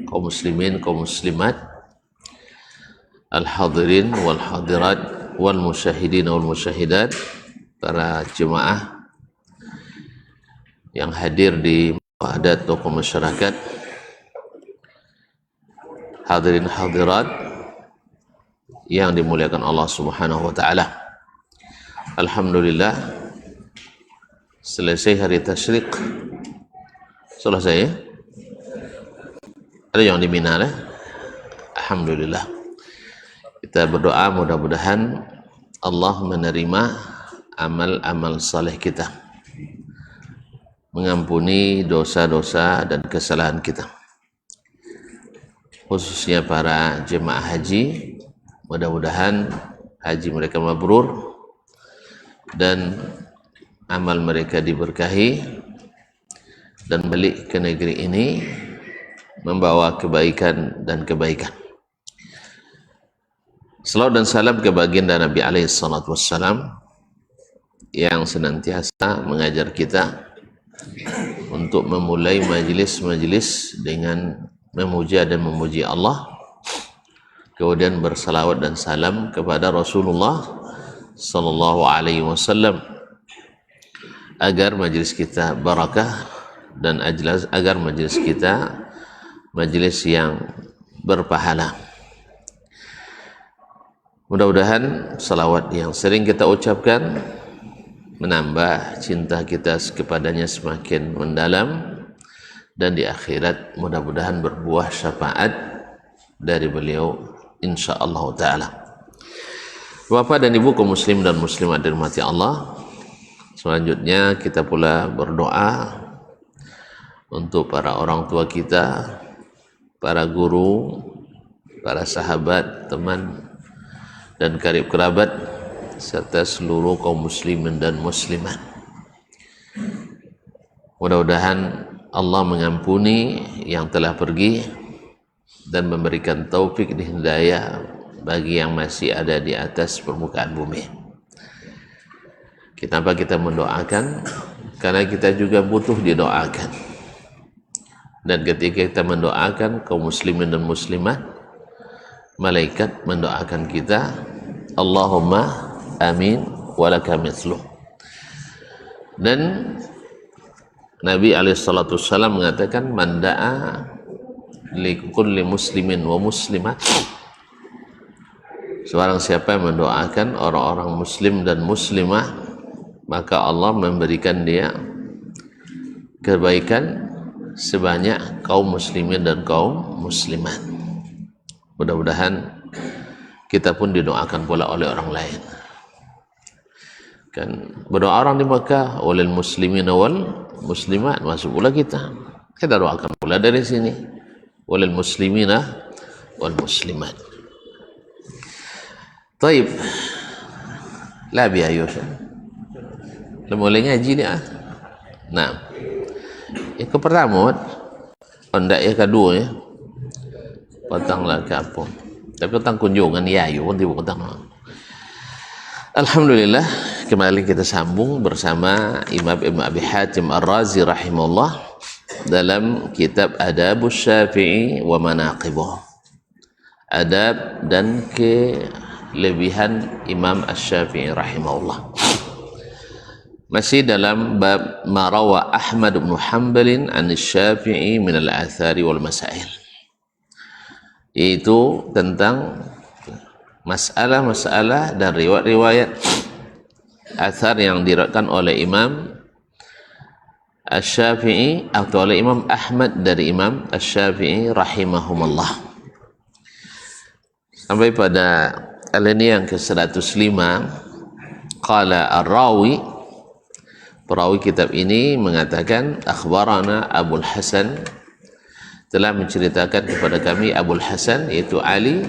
kaum muslimin, kaum muslimat, al-hadirin wal hadirat wal musyahidin wal musyahidat, para jemaah yang hadir di adat tokoh masyarakat, hadirin hadirat yang dimuliakan Allah Subhanahu wa taala. Alhamdulillah, selesai hari tasyrik. Selesai ya? Ada yang di Mina lah. Alhamdulillah. Kita berdoa mudah-mudahan Allah menerima amal-amal saleh kita, mengampuni dosa-dosa dan kesalahan kita, khususnya para jemaah haji. Mudah-mudahan haji mereka mabrur dan amal mereka diberkahi dan balik ke negeri ini membawa kebaikan dan kebaikan. Salawat dan salam ke baginda Nabi alaihi salatu wassalam yang senantiasa mengajar kita untuk memulai majlis-majlis dengan memuja dan memuji Allah, kemudian bersalawat dan salam kepada Rasulullah sallallahu alaihi wasallam agar majlis kita barakah dan agar majlis kita majlis yang berpahala. Mudah-mudahan salawat yang sering kita ucapkan menambah cinta kita kepadanya semakin mendalam, dan di akhirat mudah-mudahan berbuah syafaat dari beliau insyaallah taala. Bapak dan Ibu kaum muslim dan muslimat dirahmati Allah, selanjutnya kita pula berdoa untuk para orang tua kita, para guru, para sahabat, teman dan karib kerabat, serta seluruh kaum muslimin dan muslimat. Mudah-mudahan Allah mengampuni yang telah pergi dan memberikan taufik dan hidayah bagi yang masih ada di atas permukaan bumi. Kenapa kita mendoakan? Karena kita juga butuh didoakan. Dan ketika kita mendoakan kaum muslimin dan muslimat, malaikat mendoakan kita, Allahumma amin walaka mithluh. Dan Nabi alaihissalam mengatakan, man da'a li kulli muslimin wa muslimat, seorang siapa yang mendoakan orang-orang muslim dan muslimah, maka Allah memberikan dia kebaikan sebanyak kaum muslimin dan kaum muslimat. Mudah-mudahan kita pun didoakan pula oleh orang lain. Kan berdoa orang di Makkah oleh muslimin wal muslimat, masuk pula kita. Kita doakan pula dari sini oleh muslimina wal muslimat. Taib. La bi ayusha. Mulai ngaji dia. Nah. Yang pertama, hendak yang kedua ya. Patanglah ke apa? Tapi petang kunjungan ya, ayo pun tiba petang. Alhamdulillah, kembali kita sambung bersama Imam Ibn Abi Hatim Ar-Razi rahimahullah dalam kitab Adabus Syafi'i wa Manaqibuh. Adab dan kelebihan Imam Asy-Syafi'i rahimahullah. Masih dalam bab Marawa Ahmad bin Hanbalin an Syafi'i min al-athari wal masail, yaitu tentang masalah-masalah dan riwayat-riwayat athar yang diriwayatkan oleh Imam Asy-Syafi'i atau oleh Imam Ahmad dari Imam Asy-Syafi'i rahimahumullah, sampai pada alinea yang ke-105. Qala ar-rawi, perawi kitab ini mengatakan, akhbarana Abul Hasan, telah menceritakan kepada kami Abul Hasan, yaitu Ali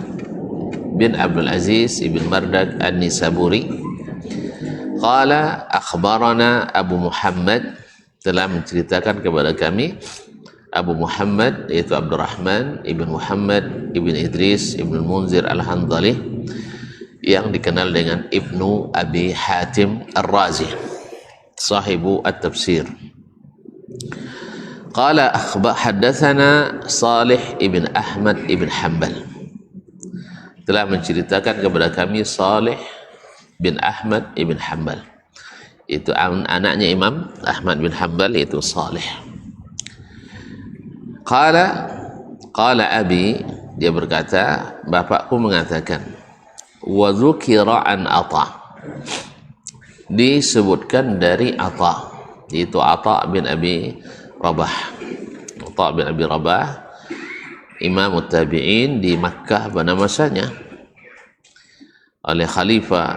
bin Abdul Aziz ibn Mardak An-Nisaburi. Qala akhbarana Abu Muhammad, telah menceritakan kepada kami Abu Muhammad, yaitu Abdurrahman ibn Muhammad ibn Idris ibn Munzir Al-Handali, yang dikenal dengan Ibnu Abi Hatim Ar-Razi, sahibu at-tafsir. Qala haddatsana Salih ibn Ahmad ibn Hanbal, telah menceritakan kepada kami Salih bin Ahmad ibn Hanbal, itu anaknya Imam Ahmad bin Hanbal, itu Salih. Qala abi, dia berkata, bapakku mengatakan, wa dzukira an Atha, disebutkan dari Atha, yaitu Atha bin Abi Rabah. Atha bin Abi Rabah, Imam Tabi'in di Makkah pada masanya, oleh Khalifah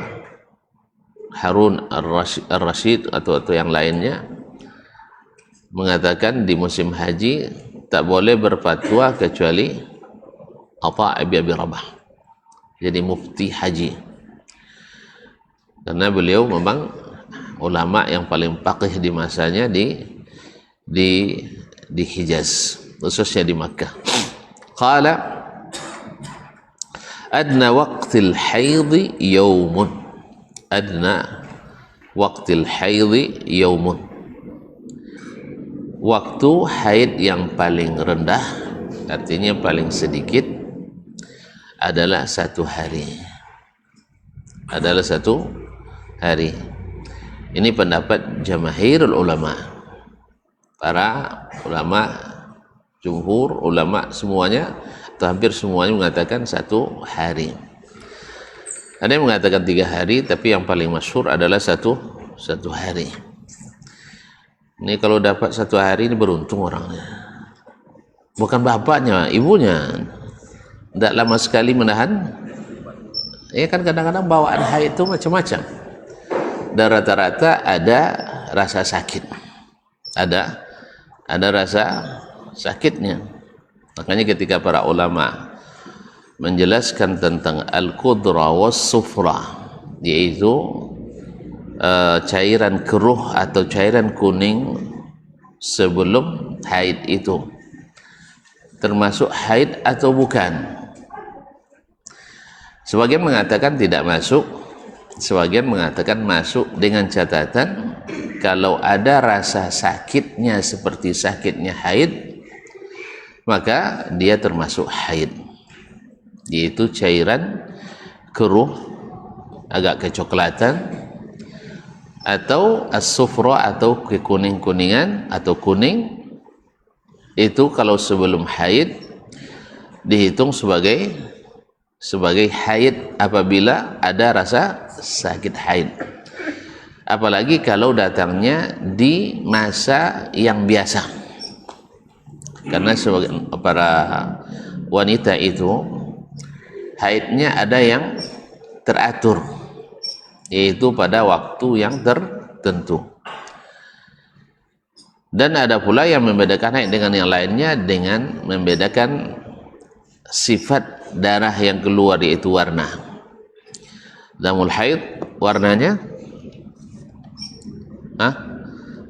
Harun ar-Rasyid atau yang lainnya, mengatakan di musim haji tak boleh berfatwa kecuali Atha bin Abi Rabah, jadi mufti haji, karena beliau memang ulama yang paling faqih di masanya di Hijaz, khususnya di Makkah. Qala adna waqtil haidhi yaumun, adna waqtil haidhi yaumun, waktu haid yang paling rendah, artinya paling sedikit, adalah satu hari. Adalah satu hari. Ini pendapat jamaahirul ulama, para ulama, jumhur ulama semuanya atau hampir semuanya mengatakan satu hari. Ada yang mengatakan 3 hari, tapi yang paling masyhur adalah satu hari. Ini kalau dapat 1 hari ini beruntung orangnya, bukan bapaknya, ibunya. Tidak lama sekali menahan. Ya kan, kadang-kadang bawaan haid itu macam-macam, dan rata-rata ada rasa sakit, ada rasa sakitnya. Makanya ketika para ulama menjelaskan tentang al-qudra was sufra, yaitu cairan keruh atau cairan kuning sebelum haid itu termasuk haid atau bukan, sebagian mengatakan tidak masuk, sebagian mengatakan masuk, dengan catatan kalau ada rasa sakitnya seperti sakitnya haid, maka dia termasuk haid, yaitu cairan keruh agak kecoklatan, atau as-sufra atau kekuning-kuningan atau kuning, itu kalau sebelum haid dihitung sebagai haid apabila ada rasa sakit haid, apalagi kalau datangnya di masa yang biasa, karena sebagai para wanita itu haidnya ada yang teratur, yaitu pada waktu yang tertentu, dan ada pula yang membedakan haid dengan yang lainnya dengan membedakan sifat darah yang keluar, yaitu warna. Damul haid warnanya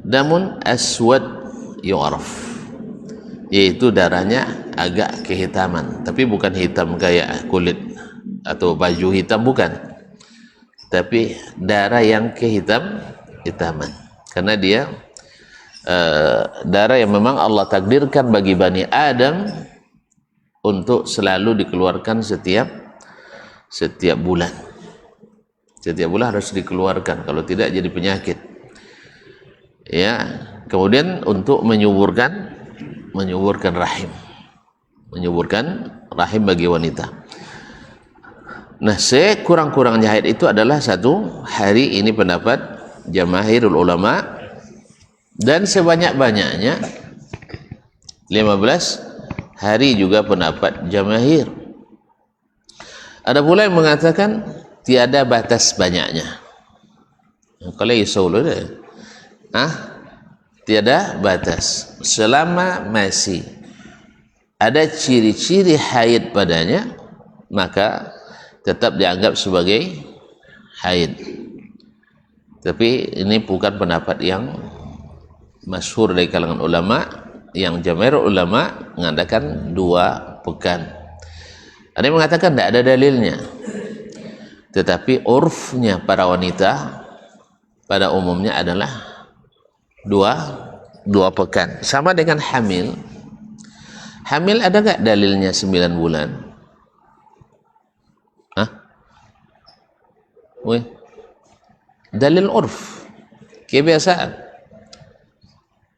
damun aswad yu'raf, yaitu darahnya agak kehitaman, tapi bukan hitam kayak kulit atau baju hitam, bukan, tapi darah yang kehitaman, karena dia darah yang memang Allah takdirkan bagi Bani Adam untuk selalu dikeluarkan setiap bulan. Setiap bulan harus dikeluarkan, kalau tidak jadi penyakit. Ya, kemudian untuk menyuburkan rahim bagi wanita. Nah, sekurang-kurangnya haid itu adalah 1 hari, ini pendapat jamaahirul ulama, dan sebanyak-banyaknya 15 hari juga pendapat jamaahir. Ada pula yang mengatakan tiada batas banyaknya. Kalau isul tiada batas, selama masih ada ciri-ciri haid padanya, maka tetap dianggap sebagai haid. Tapi ini bukan pendapat yang masyhur dari kalangan ulama. Yang jamaahir ulama mengatakan 2 pekan. Ada yang mengatakan tidak ada dalilnya, tetapi urfnya para wanita pada umumnya adalah 2 pekan. Sama dengan hamil. Hamil ada gak dalilnya 9 bulan? Hah? Wih. Dalil urf, kebiasaan.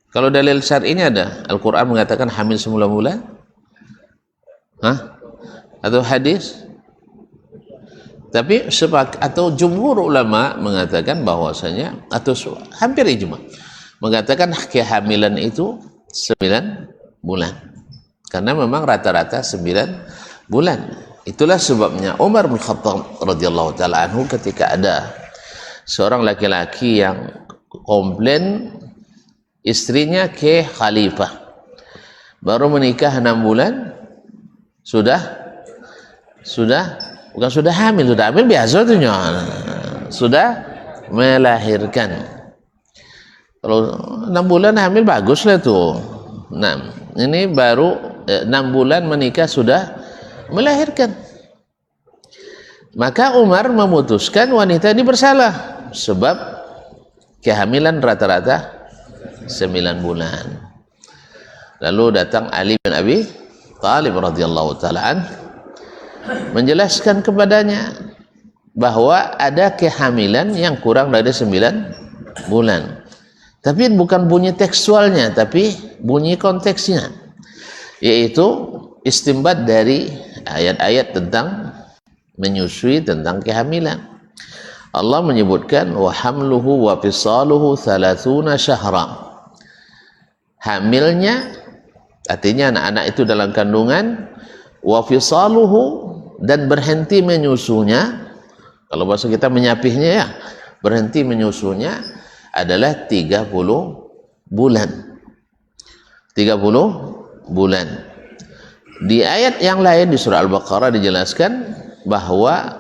Kalau dalil syar'inya ada, Al-Quran mengatakan hamil 9 bulan? Hah? Atau hadis? Tapi atau jumhur ulama mengatakan bahwasanya, atau hampir ijma mengatakan kehamilan itu 9 bulan. Karena memang rata-rata 9 bulan. Itulah sebabnya Umar bin Khattab radhiyallahu taala anhu ketika ada seorang laki-laki yang komplain istrinya ke khalifah, baru menikah 6 bulan bukan sudah hamil biasa tuh sudah melahirkan. Kalau 6 bulan hamil bagus lah tuh. Nah, ini baru 6 bulan menikah sudah melahirkan. Maka Umar memutuskan wanita ini bersalah sebab kehamilan rata-rata 9 bulan. Lalu datang Ali bin Abi Thalib radhiyallahu taala menjelaskan kepadanya bahwa ada kehamilan yang kurang dari 9 bulan. Tapi bukan bunyi tekstualnya, tapi bunyi konteksnya, yaitu istinbat dari ayat-ayat tentang menyusui, tentang kehamilan. Allah menyebutkan wa hamluhu wa fisaluhu 30 syahra. Hamilnya artinya anak-anak itu dalam kandungan, wa fisaluhu dan berhenti menyusunya, kalau bahasa kita menyapihnya ya, berhenti menyusunya adalah 30 bulan. 30 bulan. Di ayat yang lain di surah Al-Baqarah dijelaskan bahwa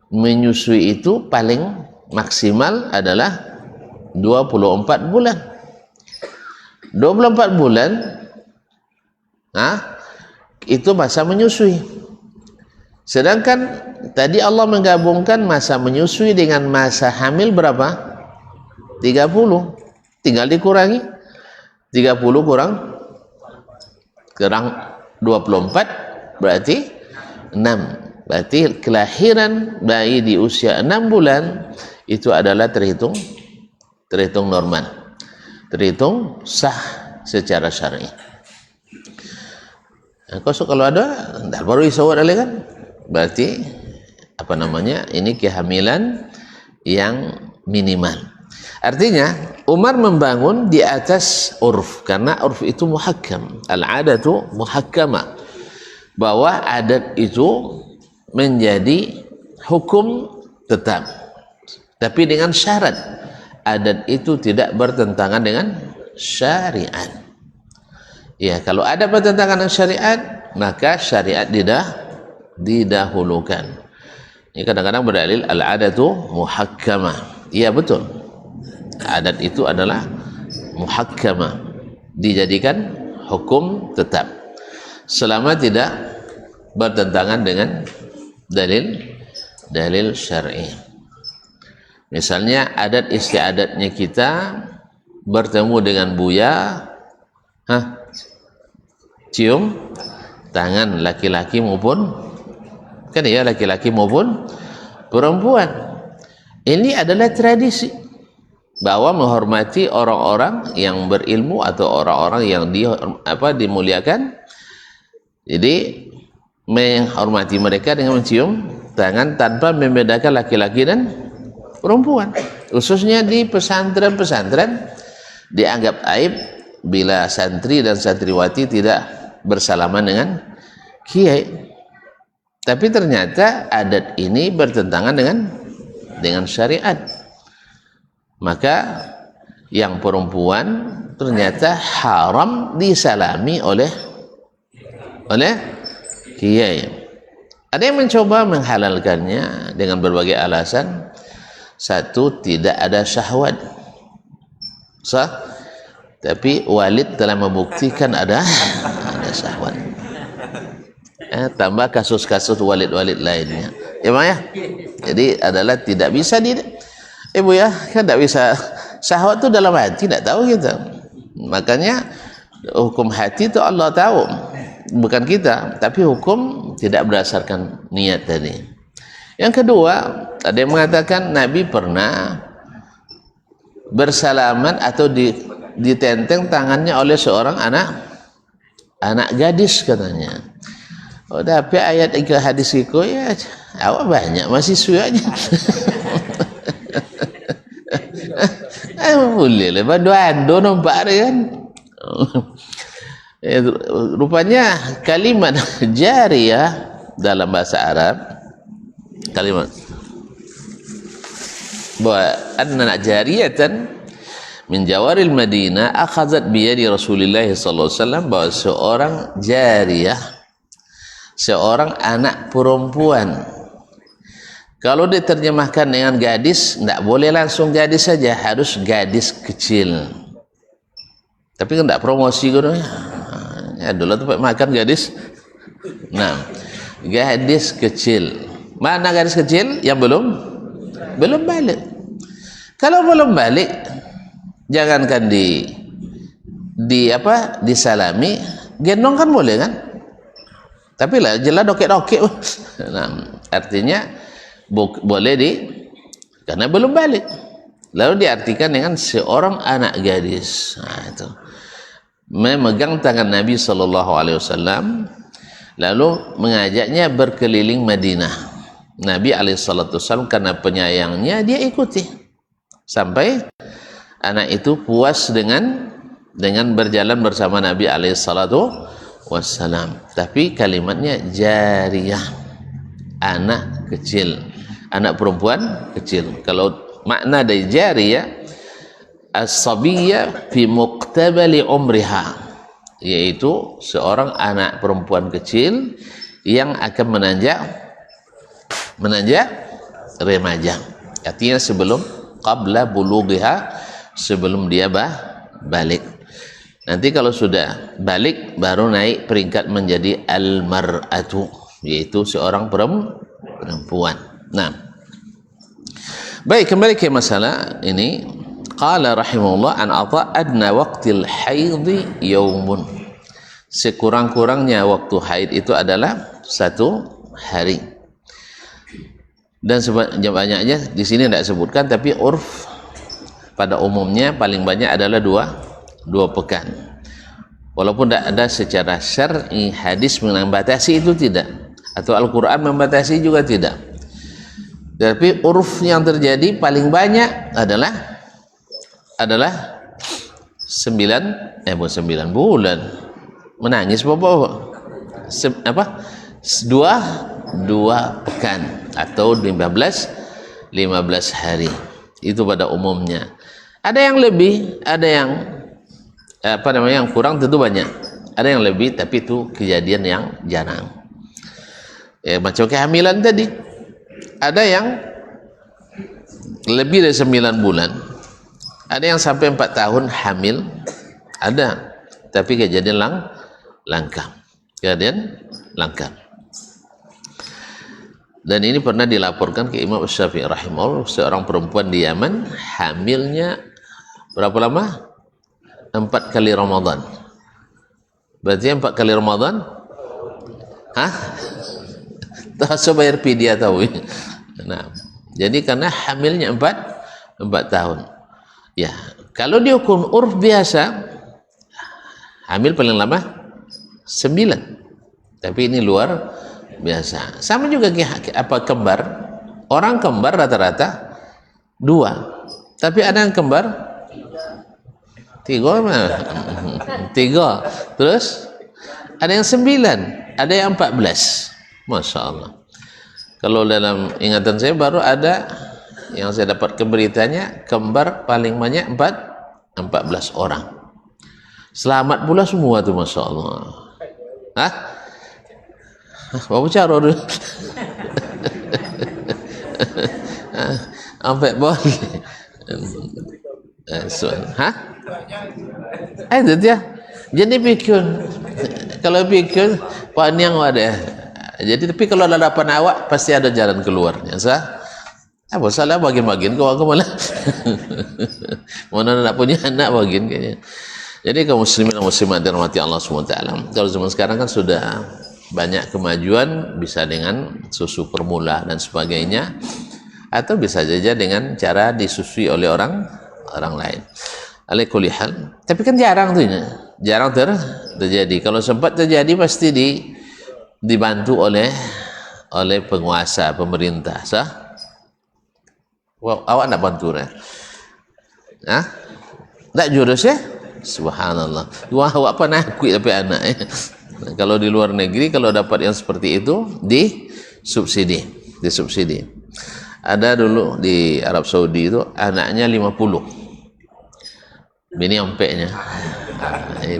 menyusui itu paling maksimal adalah 24 bulan. 24 bulan itu masa menyusui. Sedangkan tadi Allah menggabungkan masa menyusui dengan masa hamil berapa? 30. Tinggal dikurangi. 30 kurang 24 berarti 6. Berarti kelahiran bayi di usia 6 bulan itu adalah terhitung normal, terhitung sah secara syar'i. Nah, kalau ada ntar baru isawat oleh kan, berarti ini kehamilan yang minimal. Artinya Umar membangun di atas urf, karena urf itu muhakkam, al-adatu muhakkama, bahwa adat itu menjadi hukum tetap, tapi dengan syarat adat itu tidak bertentangan dengan syariat. Ya, kalau ada bertentangan dengan syariat, maka syariat didahulukan. Ini kadang-kadang berdalil al-adatu muhakkamah. Iya betul, adat itu adalah muhakkamah, dijadikan hukum tetap selama tidak bertentangan dengan dalil syar'i. Misalnya adat istiadatnya kita bertemu dengan buya, cium tangan laki-laki maupun laki-laki maupun perempuan. Ini adalah tradisi bahwa menghormati orang-orang yang berilmu atau orang-orang yang dimuliakan. Jadi menghormati mereka dengan mencium tangan tanpa membedakan laki-laki dan perempuan. Khususnya di pesantren-pesantren dianggap aib bila santri dan santriwati tidak bersalaman dengan kiai. Tapi ternyata adat ini bertentangan dengan syariat. Maka yang perempuan ternyata haram disalami oleh kiai. Ada yang mencoba menghalalkannya dengan berbagai alasan. Satu, tidak ada syahwat. Tapi Walid telah membuktikan ada syahwat. Tambah kasus-kasus Walid-Walid lainnya. Ya Bang ya? Jadi adalah tidak bisa Ibu ya, kan tidak bisa. Syahwat itu dalam hati, tidak tahu kita. Makanya hukum hati itu Allah tahu, bukan kita, tapi hukum tidak berdasarkan niat tadi. Yang kedua, ada yang mengatakan Nabi pernah bersalaman atau ditenteng tangannya oleh seorang anak gadis katanya. Oh, tapi ayat ke hadis itu ya awak banyak masih suyu aja. Boleh lah, ado nampak kan. Rupanya kalimat jariyah dalam bahasa Arab, kalimat bahwa anna jariyatan min jawaril Madinah akhazat biyadi Rasulullah sallallahu alaihi wasallam, bahwa seorang jariyah, seorang anak perempuan, kalau diterjemahkan dengan gadis, tidak boleh langsung gadis saja, harus gadis kecil. Tapi kan tidak promosi gitu ya, dulu tempat makan gadis. Nah, gadis kecil. Mana gadis kecil? Yang belum balik. Kalau belum balik, jangankan disalami, gendong kan boleh kan? Tapi lah jelas dokek-dokek. Nah, artinya boleh karena belum balik. Lalu diartikan dengan seorang anak gadis. Nah, itu memegang tangan Nabi sallallahu alaihi wasallam, lalu mengajaknya berkeliling Madinah. Nabi alaihi salatu wasallam karena penyayangnya dia ikuti sampai anak itu puas dengan berjalan bersama Nabi alaihi salatu wasallam. Tapi kalimatnya jariyah, anak kecil, anak perempuan kecil. Kalau makna dari jariyah, as-sabiyyah fi muqtabali umriha, yaitu seorang anak perempuan kecil yang akan menanjak remaja. Artinya sebelum qabla bulughiha, sebelum dia balik. Nanti kalau sudah balik baru naik peringkat menjadi al-mar'atu, yaitu seorang perempuan. Nah, baik, kembali ke masalah ini. Qala rahimahullah an ata adna waqtil haidhi yaumun. Sekurang-kurangnya waktu haid itu adalah 1 hari. Dan banyaknya di sini tidak sebutkan, tapi urf pada umumnya paling banyak adalah 2 pekan. Walaupun tidak ada secara syar'i hadis membatasi itu tidak, atau Al-Quran membatasi juga tidak. Tapi uruf yang terjadi paling banyak adalah 9 bulan. Menangis bapak dua pekan atau 15 hari. Itu pada umumnya. Ada yang lebih, ada yang yang kurang, tentu banyak. Ada yang lebih, tapi itu kejadian yang jarang. Macam kehamilan tadi, ada yang lebih dari 9 bulan, ada yang sampai 4 tahun hamil, ada, tapi kejadian langka. Dan ini pernah dilaporkan ke Imam Syafi'i rahimahullah, seorang perempuan di Yaman hamilnya berapa lama? 4 kali Ramadan. Berarti 4 kali Ramadan? Hah? Tak bayar fidyah tahu. Nah, jadi karena hamilnya 4 tahun. Ya, kalau dihukum urf biasa, hamil paling lama 9. Tapi ini luar biasa. Sama juga kembar. Orang kembar rata-rata 2. Tapi ada yang kembar 3. Terus ada yang 9, ada yang 14. Masya Allah. Kalau dalam ingatan saya baru ada yang saya dapat keberitanya, kembar paling banyak 14 orang. Selamat pula semua tuh, Masya Allah. Hah? Mau bicara dulu. Sampai boleh. Hah? Itu dia. Jadi pikir, kalau pikir Pak Niang ada. Jadi tapi kalau ada hadapan awak pasti ada jalan keluarnya. Apa salah bagian-bagian kau aku malah. Mana nak punya anak bagian kayaknya. Jadi kaum muslimin dan muslimat dirahmati Allah SWT, kalau zaman sekarang kan sudah banyak kemajuan, bisa dengan susu formula dan sebagainya, atau bisa saja dengan cara disusui oleh orang lain. Ala kulli hal, tapi kan jarang tuh, jarang terjadi. Kalau sempat terjadi pasti dibantu oleh penguasa, pemerintah, sah? Wow, awak nak bantu ya? Hah? Tak jurus ya? Subhanallah. Wah, awak apa nakui tapi anak ya? Kalau di luar negeri, kalau dapat yang seperti itu, disubsidi. Ada dulu di Arab Saudi itu anaknya 50. Bini ampeknya.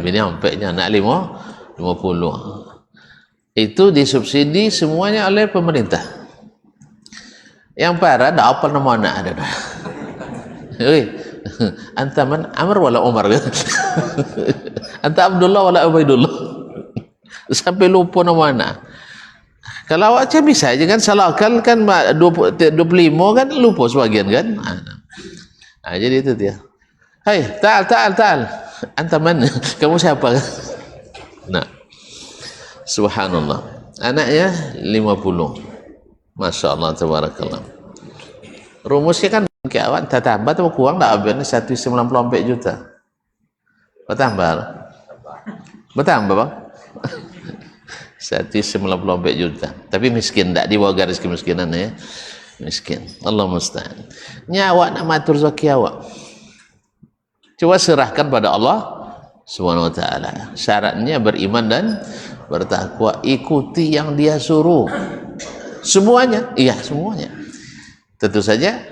Bini ampeknya anak 50. Itu disubsidi semuanya oleh pemerintah. Yang parah tak apa nama anak ada. Anta man Amr wala Umar. Anta Abdullah wala Ubaidullah. Sampai lupa nama anak. Kalau awak macam bisa aja kan, salah akal kan 25 kan lupa sebagian kan. Jadi itu dia. Hai, ta'al. Anta man? Kamu siapa? Nah. Subhanallah. Anaknya 50. Masya Allah, tabarakallah. Rumusnya kan ke awak tambah atau kurang tak habis 194 juta. Bertambah bang. 194 juta. Tapi miskin, tak di bawah garis kemiskinan ya. Miskin. Allah musta'an. Nyawa nak matur zaki awak. Coba serahkan pada Allah Subhanahu wa ta'ala. Syaratnya beriman dan bertakwa, ikuti yang dia suruh. Semuanya, iya semuanya. Tentu saja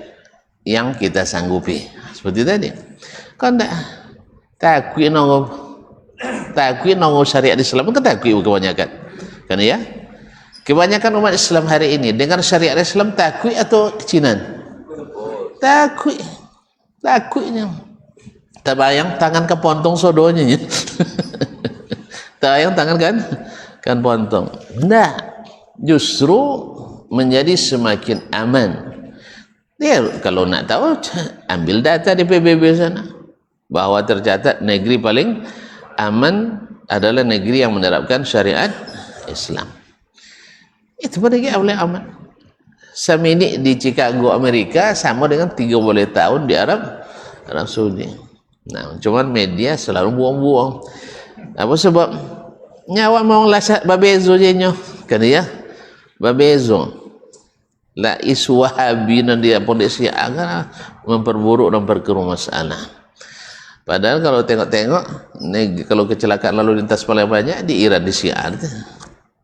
yang kita sanggupi. Seperti tadi. Kan takwi nongol syariat Islam kan takwi kebanyakan. Kan ya? Kebanyakan umat Islam hari ini dengan syariat Islam takwi atau kecinan? Takwinya. Terbayang tangan ke pontong sodonya. Terbayang tangan kan pontong. Nah, justru menjadi semakin aman. Dia kalau nak tahu ambil data di PBB sana bahwa tercatat negeri paling aman adalah negeri yang menerapkan syariat Islam. Itu paling aman. Semini di Chicago Amerika sama dengan 30 tahun di Arab Saudi. Nah, cuman media selalu buang-buang. Apa sebab? Nyawa mau lasak babezo jenyo kan ya? Babezo. La iswahabi nan dia pondok Syiah kan memperburuk dan memperkeruh masalah. Padahal kalau tengok-tengok kalau kecelakaan lalu lintas paling banyak di Iran, di Syiah.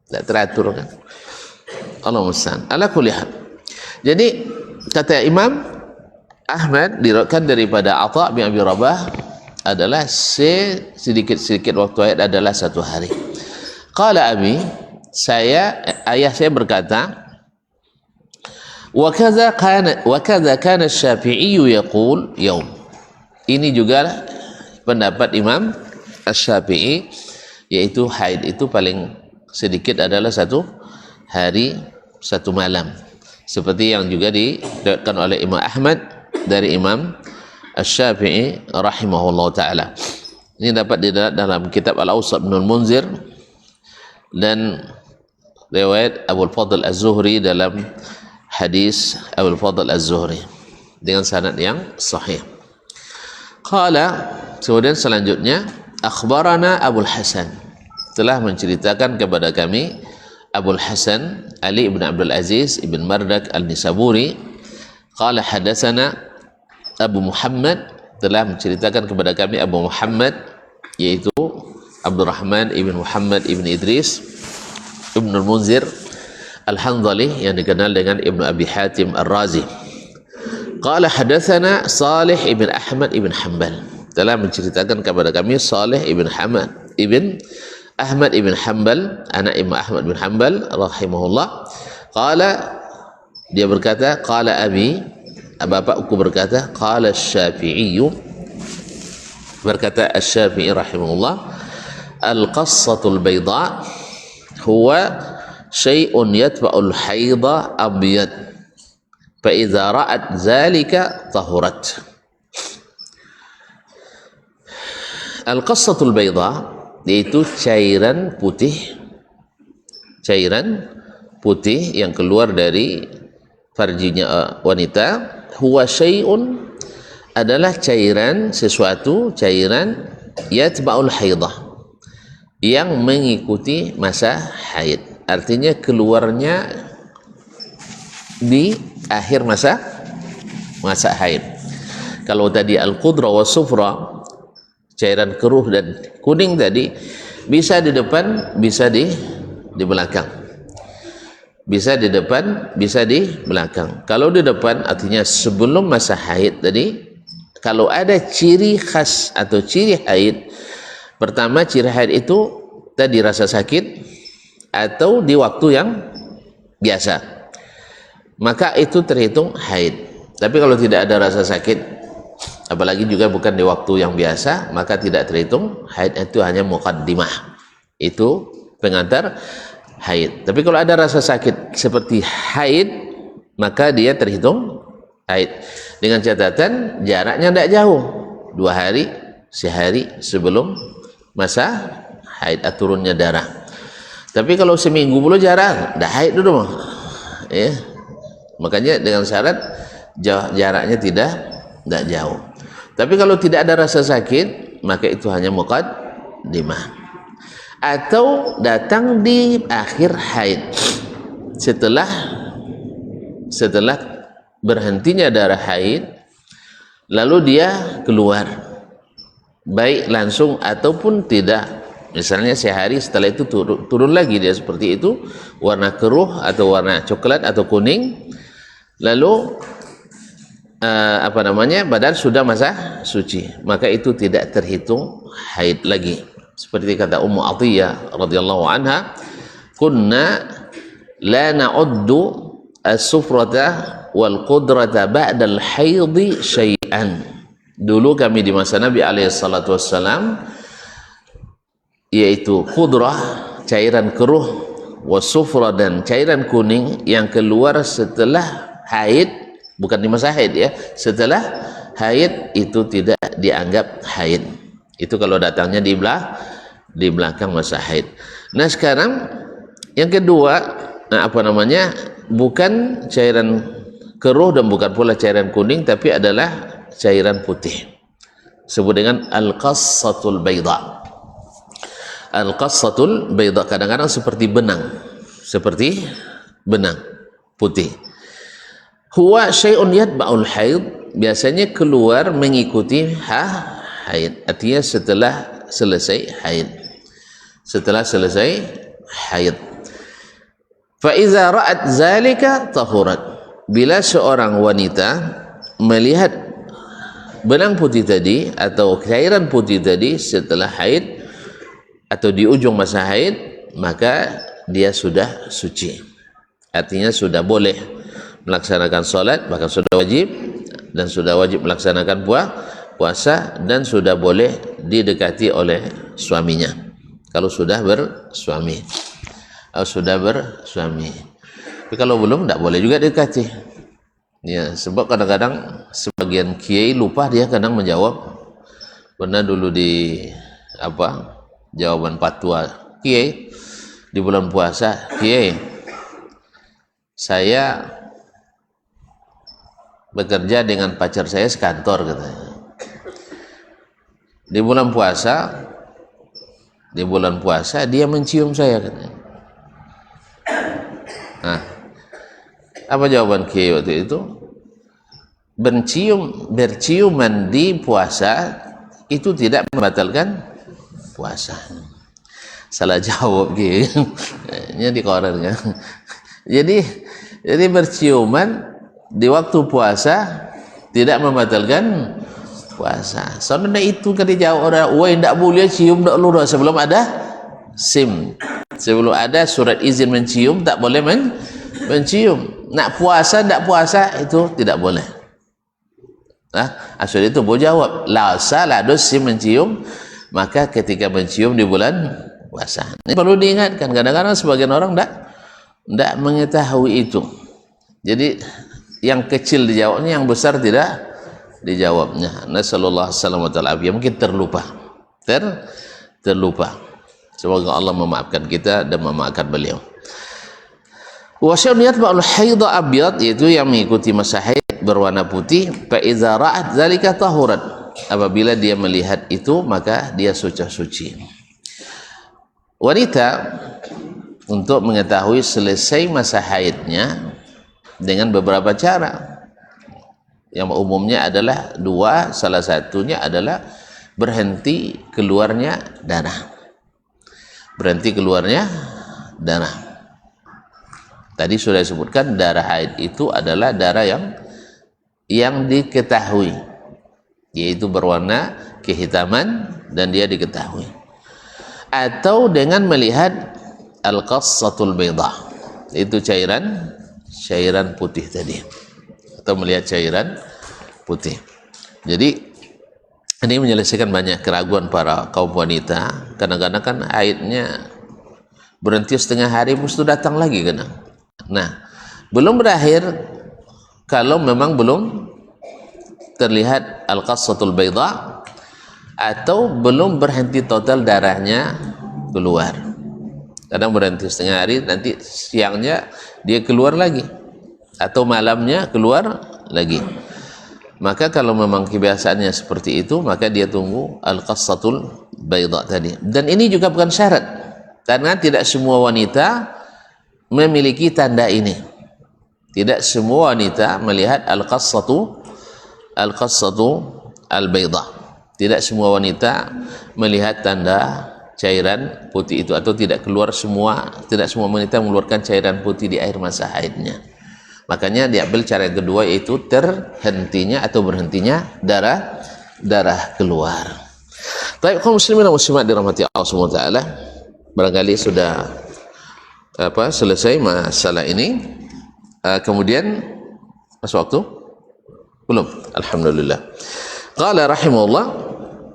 Tak teratur kan. Allah musta'an. Ala kulli hal. Jadi kata Imam Ahmad diriwayatkan daripada Atha bin Abi Rabah adalah sedikit-sedikit waktu ayat adalah 1 hari. Qala abi, ayah saya berkata, wa kadza kana Asy-Syafi'i yaqul yaum. Ini juga pendapat Imam Asy-Syafi'i, yaitu haid itu paling sedikit adalah 1 hari 1 malam. Seperti yang juga diriwayatkan oleh Imam Ahmad dari Imam Asy-Syafi'i rahimahullah ta'ala. Ini dapat dalam kitab Al-Awsat Ibnul Munzir dan riwayat Abu Fadl Az-Zuhri dalam hadis Abu Fadl Az-Zuhri dengan sanad yang sahih. Qala, kemudian selanjutnya akhbarana Abu Hasan, telah menceritakan kepada kami Abu Hasan Ali ibn Abdul Aziz ibn Mardak Al-Nisaburi. Qala hadatsana Abu Muhammad, telah menceritakan kepada kami Abu Muhammad, yaitu Abdurrahman ibn Muhammad ibn Idris ibn al-Munzir Al-Hanzali yang dikenal dengan Ibn Abi Hatim Ar-Razi. Qala hadatsana Salih ibn Ahmad ibn Hanbal, telah menceritakan kepada kami Salih ibn Ahmad ibn Hanbal, anak Imam Ahmad bin Hanbal rahimahullah. Qala, dia berkata, qala abi, bapakku berkata, qala Asy-Syafi'i, berkata Asy-Syafi'i rahimahullah, al-qassatul bayda huwa syai'un yatba'ul haidha abyad fa idza ra'at zalika tahurat. Al-qassatul bayda, yaitu cairan putih yang keluar dari farjinya wanita. Huwa syai'un, adalah cairan yatba'ul haidah, yang mengikuti masa haid. Artinya keluarnya di akhir masa haid. Kalau tadi al-qudra wa sufra, cairan keruh dan kuning tadi, bisa di depan, bisa di belakang. Bisa di depan, bisa di belakang. Kalau di depan artinya sebelum masa haid tadi. Kalau ada ciri khas atau ciri haid, pertama ciri haid itu tadi rasa sakit atau di waktu yang biasa, maka itu terhitung haid. Tapi kalau tidak ada rasa sakit, apalagi juga bukan di waktu yang biasa, maka tidak terhitung haid. Itu hanya muqaddimah, itu pengantar haid. Tapi kalau ada rasa sakit seperti haid, maka dia terhitung haid, dengan catatan jaraknya tidak jauh, 2 hari, sehari sebelum masa haid atau turunnya darah. Tapi kalau seminggu belum jarak, dah haid dulu, ya. Makanya dengan syarat jaraknya tidak jauh. Tapi kalau tidak ada rasa sakit, maka itu hanya muqaddimah. Atau datang di akhir haid, setelah berhentinya darah haid, lalu dia keluar, baik langsung ataupun tidak. Misalnya sehari setelah itu turun lagi dia seperti itu, warna keruh atau warna coklat atau kuning, lalu badan sudah masa suci, maka itu tidak terhitung haid lagi. Seperti kata Ummu Atiyah radhiyallahu anha, kunna la na'uddu as-sufrata wal qudrata ba'dal haidhi syai'an. Dulu kami di masa Nabi alaihi salatu wassalam, yaitu qudrah, cairan keruh, wasufra, dan cairan kuning yang keluar setelah haid, bukan di masa haid ya, setelah haid, itu tidak dianggap haid. Itu kalau datangnya di belakang masa haid. Nah sekarang yang kedua, bukan cairan keruh dan bukan pula cairan kuning, tapi adalah cairan putih, sebut dengan al-qassatul bayda. Al-qassatul bayda kadang-kadang seperti benang putih. Huwa syai'un yatba'ul haid, biasanya keluar mengikuti haid, artinya setelah selesai haid. Fa iza ra'at zalika tahurat, bila seorang wanita melihat benang putih tadi atau cairan putih tadi setelah haid atau di ujung masa haid, maka dia sudah suci, artinya sudah boleh melaksanakan sholat, bahkan sudah wajib melaksanakan puasa, dan sudah boleh didekati oleh suaminya kalau sudah bersuami. Tapi kalau belum, tidak boleh juga dekati. Ya, sebab kadang-kadang sebagian kiai lupa, dia kadang menjawab. Pernah dulu di jawaban fatwa kiai di bulan puasa, kiai, saya bekerja dengan pacar saya sekantor, katanya. Di bulan puasa dia mencium saya, katanya. Nah, apa jawaban kiai waktu itu? Berciuman di puasa itu tidak membatalkan puasa. Salah jawab kiai. Ini dikoren kan. Jadi berciuman di waktu puasa tidak membatalkan puasa. Soalnya itu kan dijawab orang, wah tidak boleh cium dak lurus sebelum ada SIM. Sebelum ada surat izin mencium, tak boleh mencium. Nak puasa, tak puasa, itu tidak boleh. Nah, asal itu boleh jawab, la salah SIM mencium, maka ketika mencium di bulan puasa. Ini perlu diingatkan, kadang-kadang sebagian orang tidak mengetahui itu. Jadi yang kecil dijawabnya, yang besar tidak dijawabnya. Nasallallahu alaihi wasallam, mungkin terlupa. terlupa. Semoga Allah memaafkan kita dan memaafkan beliau. Wa syarriyat ba'ul haidha abyad, yaitu yang mengikuti masa haid berwarna putih. Fa iza ra'at zalika tahurat, apabila dia melihat itu maka dia suci. Wanita untuk mengetahui selesai masa haidnya dengan beberapa cara. Yang umumnya adalah dua, salah satunya adalah berhenti keluarnya darah. Tadi sudah disebutkan darah haid itu adalah darah yang diketahui, yaitu berwarna kehitaman dan dia diketahui. Atau dengan melihat al-qassatul bayda, itu cairan putih tadi, atau melihat cairan putih. Jadi ini menyelesaikan banyak keraguan para kaum wanita. Kadang-kadang kan haidnya berhenti setengah hari, mesti datang lagi kan. Nah, belum berakhir kalau memang belum terlihat al-qassatul bayda, atau belum berhenti total darahnya keluar. Kadang berhenti setengah hari, nanti siangnya dia keluar lagi, atau malamnya keluar lagi. Maka kalau memang kebiasaannya seperti itu, maka dia tunggu al-qassatul bayda tadi. Dan ini juga bukan syarat, karena tidak semua wanita memiliki tanda ini. Tidak semua wanita melihat al-qassatu al-bayda. Tidak semua wanita melihat tanda cairan putih itu, atau tidak semua wanita mengeluarkan cairan putih di akhir masa haidnya. Makanya diambil cara yang kedua, yaitu terhentinya atau berhentinya darah keluar. Baik, kaum muslimin dan muslimat dirahmati Allah Subhanahu wa taala, barangkali sudah selesai masalah ini. Kemudian masuk waktu? Belum. Alhamdulillah. Qala rahimahullah,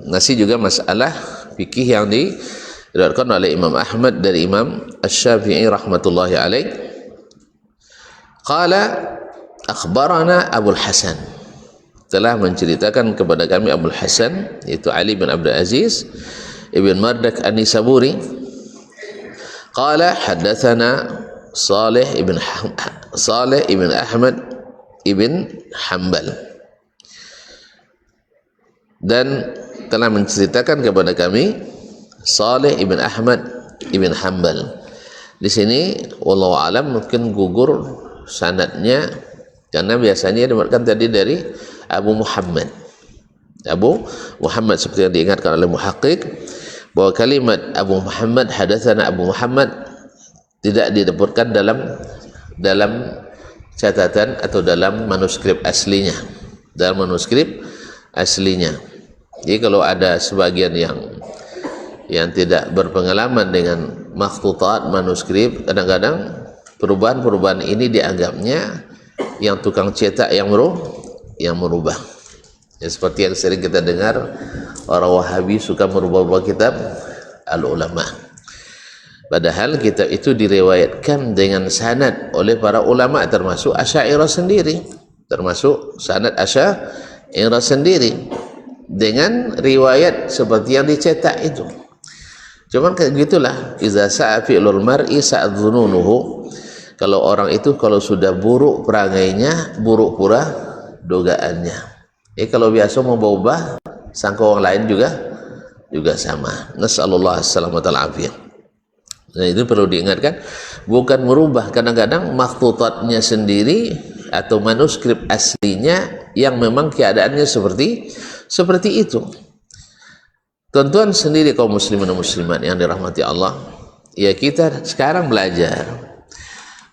masih juga masalah fikih yang diriwayatkan oleh Imam Ahmad dari Imam Asy-Syafi'i rahmatullahi alaih. Qala akhbarana Abul Hasan, telah menceritakan kepada kami Abul Hasan, yaitu Ali bin Abdul Aziz ibn Mardak An-Nisaburi. Qala haddatsana Salih ibn Ahmad ibn Hanbal, dan telah menceritakan kepada kami Salih ibn Ahmad ibn Hanbal. Di sini wallahu alam mungkin gugur sanadnya, karena biasanya diriwayatkan tadi dari Abu Muhammad seperti yang diingatkan oleh muhaqqiq, bahwa kalimat Abu Muhammad, hadatsana Abu Muhammad, tidak disebutkan dalam catatan atau dalam manuskrip aslinya. Jadi kalau ada sebagian yang tidak berpengalaman dengan makhtutat manuskrip, kadang-kadang perubahan ini dianggapnya yang tukang cetak yang merubah. Ya, seperti yang sering kita dengar, orang Wahabi suka merubah kitab al-ulama. Padahal kitab itu diriwayatkan dengan sanad oleh para ulama, termasuk Asy'ariyah sendiri, dengan riwayat seperti yang dicetak itu. Cuman kayak gitulah, iza sa'a fi'lul mar'i sa'ad dhununuhu. Kalau orang itu kalau sudah buruk perangainya, buruk pula dugaannya. Kalau biasa mau berubah, sangka orang lain juga sama. Nasallallahu alaihi afiyah. Nah, itu perlu diingatkan, bukan merubah, kadang-kadang makhtutatnya sendiri atau manuskrip aslinya yang memang keadaannya seperti itu. Tuan-tuan sendiri kaum muslimin dan muslimat yang dirahmati Allah, ya kita sekarang belajar,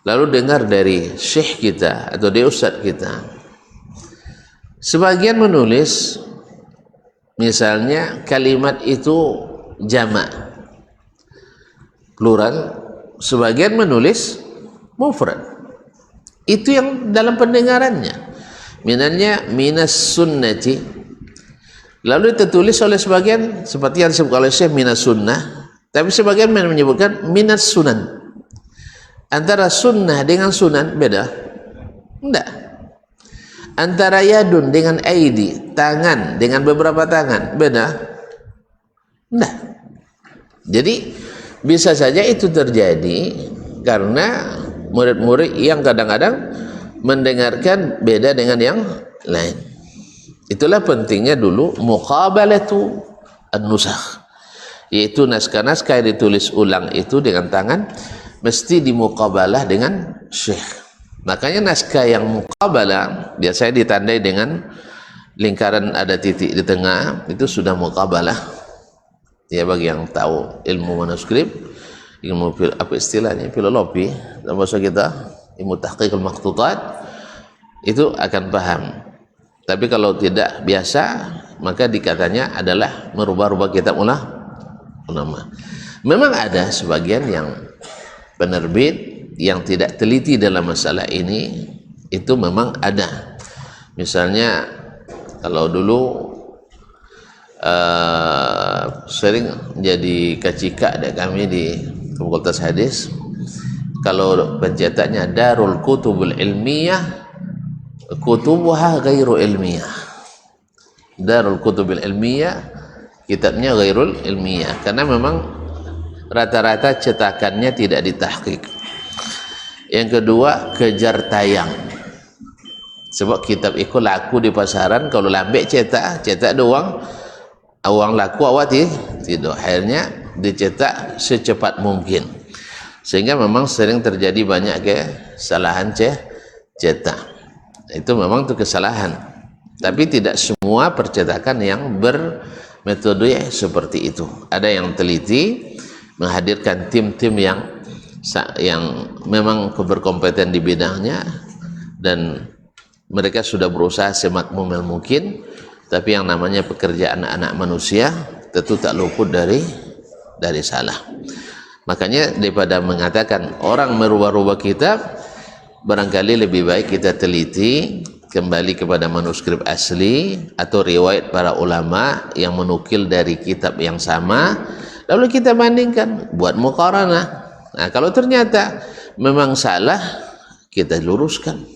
lalu dengar dari syekh kita atau dari ustadz kita, sebagian menulis misalnya kalimat itu jamak, plural, sebagian menulis mufrad. Itu yang dalam pendengarannya, minannya minas sunnati, lalu tertulis oleh sebagian seperti yang disebut oleh syekh minas sunnah, tapi sebagian menyebutkan minas sunan. Antara sunnah dengan sunan beda? Enggak. Antara yadun dengan aidi, tangan dengan beberapa tangan, beda? Nah, jadi bisa saja itu terjadi karena murid-murid yang kadang-kadang mendengarkan beda dengan yang lain. Itulah pentingnya dulu muqabalatu an-nusakh, yaitu naskah-naskah yang ditulis ulang itu dengan tangan mesti dimuqabalah dengan syekh. Makanya naskah yang muqabalah biasanya ditandai dengan lingkaran ada titik di tengah, itu sudah muqabalah. Ya, bagi yang tahu ilmu manuskrip, ilmu apa istilahnya, filologi dalam bahasa kita, ilmu tahqiq al-makhtutat, itu akan paham. Tapi kalau tidak biasa, maka dikatanya adalah merubah-rubah kitab ulama. Memang ada sebagian yang penerbit yang tidak teliti dalam masalah ini, itu memang ada. Misalnya kalau dulu sering jadi kacika ada kami di Fakultas Hadis, kalau pencetaknya Darul Kutubul Ilmiyah, kutubuha ghairu ilmiyah. Darul Kutubul Ilmiyah, kitabnya ghairul ilmiyah, karena memang rata-rata cetakannya tidak ditahqiq. Yang kedua, kejar tayang, sebab kitab itu laku di pasaran, kalau lambek cetak doang, awang laku awati tidak, akhirnya dicetak secepat mungkin, sehingga memang sering terjadi banyak kesalahan cetak. Itu memang itu kesalahan, tapi tidak semua percetakan yang bermetode seperti itu. Ada yang teliti, menghadirkan tim-tim yang memang berkompeten di bidangnya, dan mereka sudah berusaha semaksimal mungkin. Tapi yang namanya pekerjaan anak manusia tentu tak luput dari salah. Makanya daripada mengatakan orang merubah-rubah kitab, barangkali lebih baik kita teliti kembali kepada manuskrip asli atau riwayat para ulama yang menukil dari kitab yang sama, lalu kita bandingkan, buat muqaranah. Nah, kalau ternyata memang salah, kita luruskan.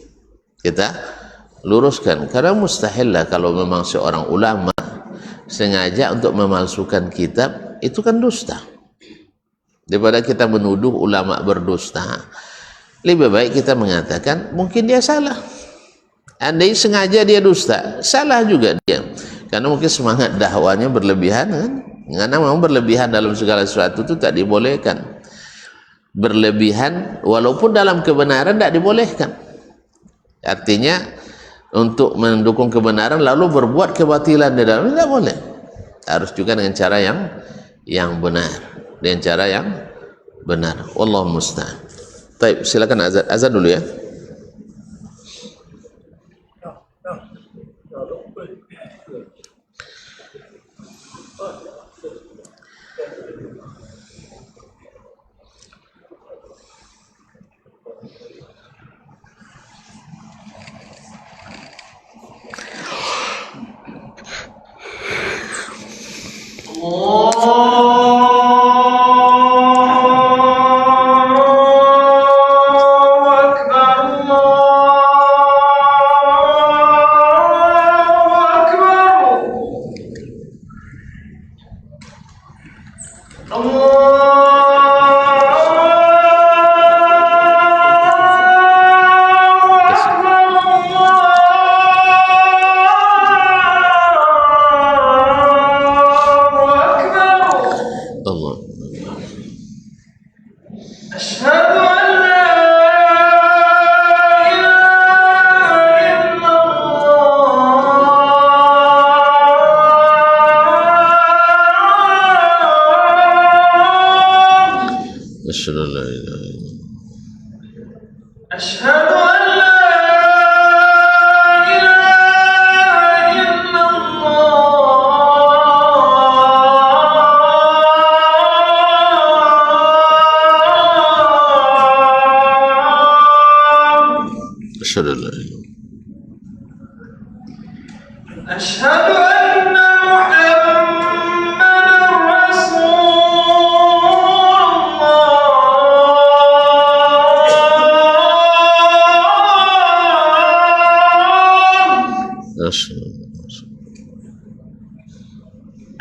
Karena mustahil lah kalau memang seorang ulama sengaja untuk memalsukan kitab, itu kan dusta. Daripada kita menuduh ulama berdusta, lebih baik kita mengatakan mungkin dia salah. Andai sengaja dia dusta, salah juga dia, karena mungkin semangat dakwanya berlebihan kan? Karena memang berlebihan dalam segala sesuatu itu tak dibolehkan. Berlebihan walaupun dalam kebenaran tak dibolehkan. Artinya untuk mendukung kebenaran lalu berbuat kebatilan di dalam, tidak boleh. Harus juga dengan cara yang benar, dengan cara yang benar. Wallahu musta'an. Baik, silakan azan dulu ya.